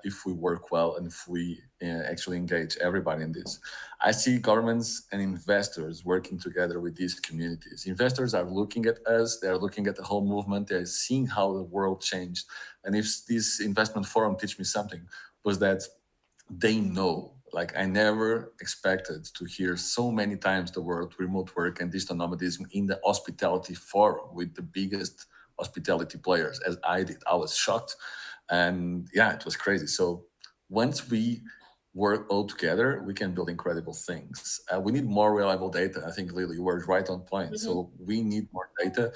if we work well and if we actually engage everybody in this. I see governments and investors working together with these communities. Investors are looking at us, they're looking at the whole movement, they're seeing how the world changed. And if this investment forum teach me something, was that they know, like I never expected to hear so many times the word remote work and digital nomadism in the hospitality forum with the biggest hospitality players as I did. I was shocked. And yeah, it was crazy. So once we work all together, we can build incredible things. We need more reliable data. I think, Lily, you were right on point. So we need more data.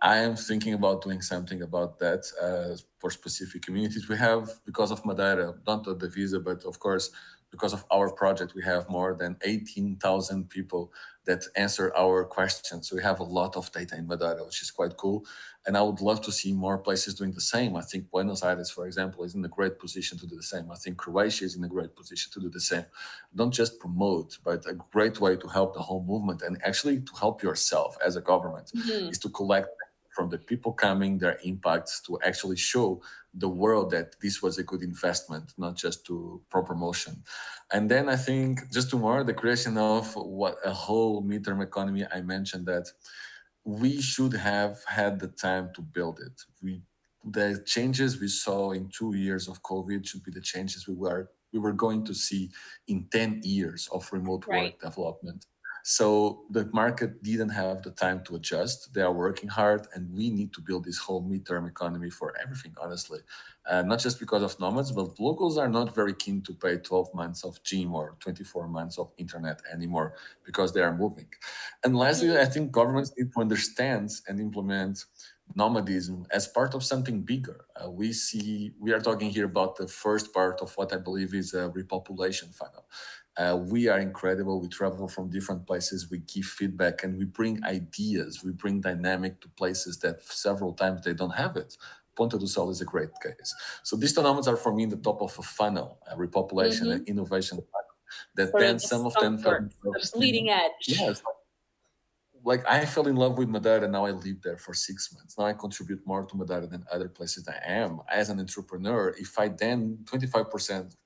I am thinking about doing something about that for specific communities. We have, because of Madeira, not the visa, but of course, because of our project, we have more than 18,000 people that answer our questions. So we have a lot of data in Madeira, which is quite cool. And I would love to see more places doing the same. I think Buenos Aires, for example, is in a great position to do the same. I think Croatia is in a great position to do the same. Don't just promote, but a great way to help the whole movement and actually to help yourself as a government is to collect from the people coming, their impacts, to actually show the world that this was a good investment, not just for promotion. And then I think just tomorrow, the creation of what a whole midterm economy. I mentioned that we should have had the time to build it. The changes we saw in 2 years of COVID should be the changes we were going to see in 10 years of remote work development. So the market didn't have the time to adjust. They are working hard, and we need to build this whole midterm economy for everything, honestly. Not just because of nomads, but locals are not very keen to pay 12 months of gym or 24 months of internet anymore because they are moving. And lastly, I think governments need to understand and implement nomadism as part of something bigger. We are talking here about the first part of what I believe is a repopulation funnel. We are incredible. We travel from different places. We give feedback and we bring ideas. We bring dynamic to places that several times they don't have it. Ponta do Sol is a great case. So these nomads are for me in the top of a funnel, a repopulation, an innovation funnel. That
Sort
then
of the
some of them fell in love.
the bleeding edge.
Yes, like I fell in love with Madeira. Now I live there for 6 months. Now I contribute more to Madeira than other places I am. As an entrepreneur, if I then 25%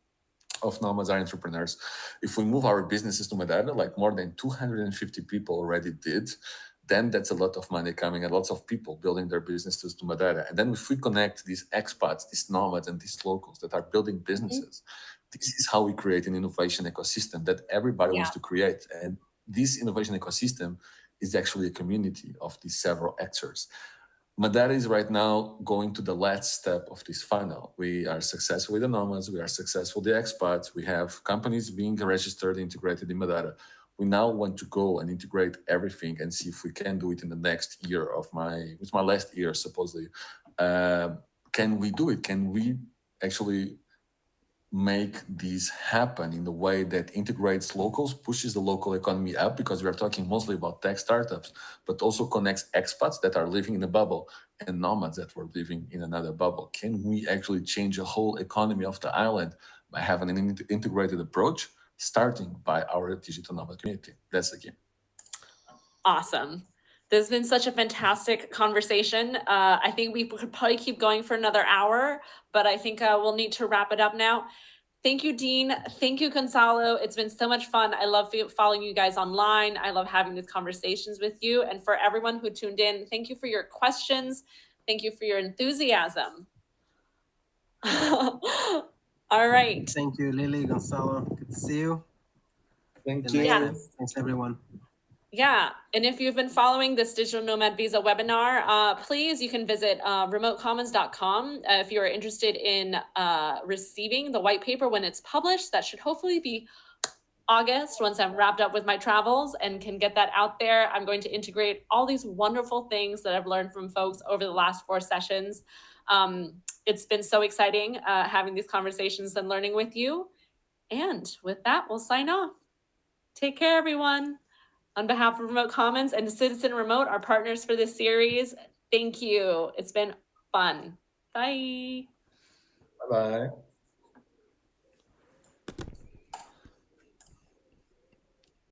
of nomads are entrepreneurs. If we move our businesses to Madeira, like more than 250 people already did, then that's a lot of money coming and lots of people building their businesses to Madeira. And then if we connect these expats, these nomads, and these locals that are building businesses, this is how we create an innovation ecosystem that everybody wants to create. And this innovation ecosystem is actually a community of these several actors. Madeira is right now going to the last step of this funnel. We are successful with the nomads, we are successful with the expats, we have companies being registered, integrated in Madeira. We now want to go and integrate everything and see if we can do it in the next year it's my last year, supposedly. Can we do it? Can we actually make this happen in the way that integrates locals, pushes the local economy up, because we are talking mostly about tech startups, but also connects expats that are living in a bubble and nomads that were living in another bubble? Can we actually change the whole economy of the island by having an integrated approach, starting by our digital nomad community? That's the key.
Awesome. This has been such a fantastic conversation. I think we could probably keep going for another hour, but I think we'll need to wrap it up now. Thank you, Dean. Thank you, Gonçalo. It's been so much fun. I love following you guys online. I love having these conversations with you. And for everyone who tuned in, thank you for your questions. Thank you for your enthusiasm. All right.
Thank you, Lily, Gonçalo. Good to see you.
Thank
Till
you.
next time. Thanks, everyone.
Yeah, and if you've been following this Digital Nomad Visa webinar, please, you can visit remotecommons.com if you're interested in receiving the white paper when it's published. That should hopefully be August, once I'm wrapped up with my travels and can get that out there. I'm going to integrate all these wonderful things that I've learned from folks over the last 4 sessions. It's been so exciting having these conversations and learning with you. And with that, we'll sign off. Take care, everyone. On behalf of Remote Commons and Citizen Remote, our partners for this series, thank you. It's been fun. Bye.
Bye-bye.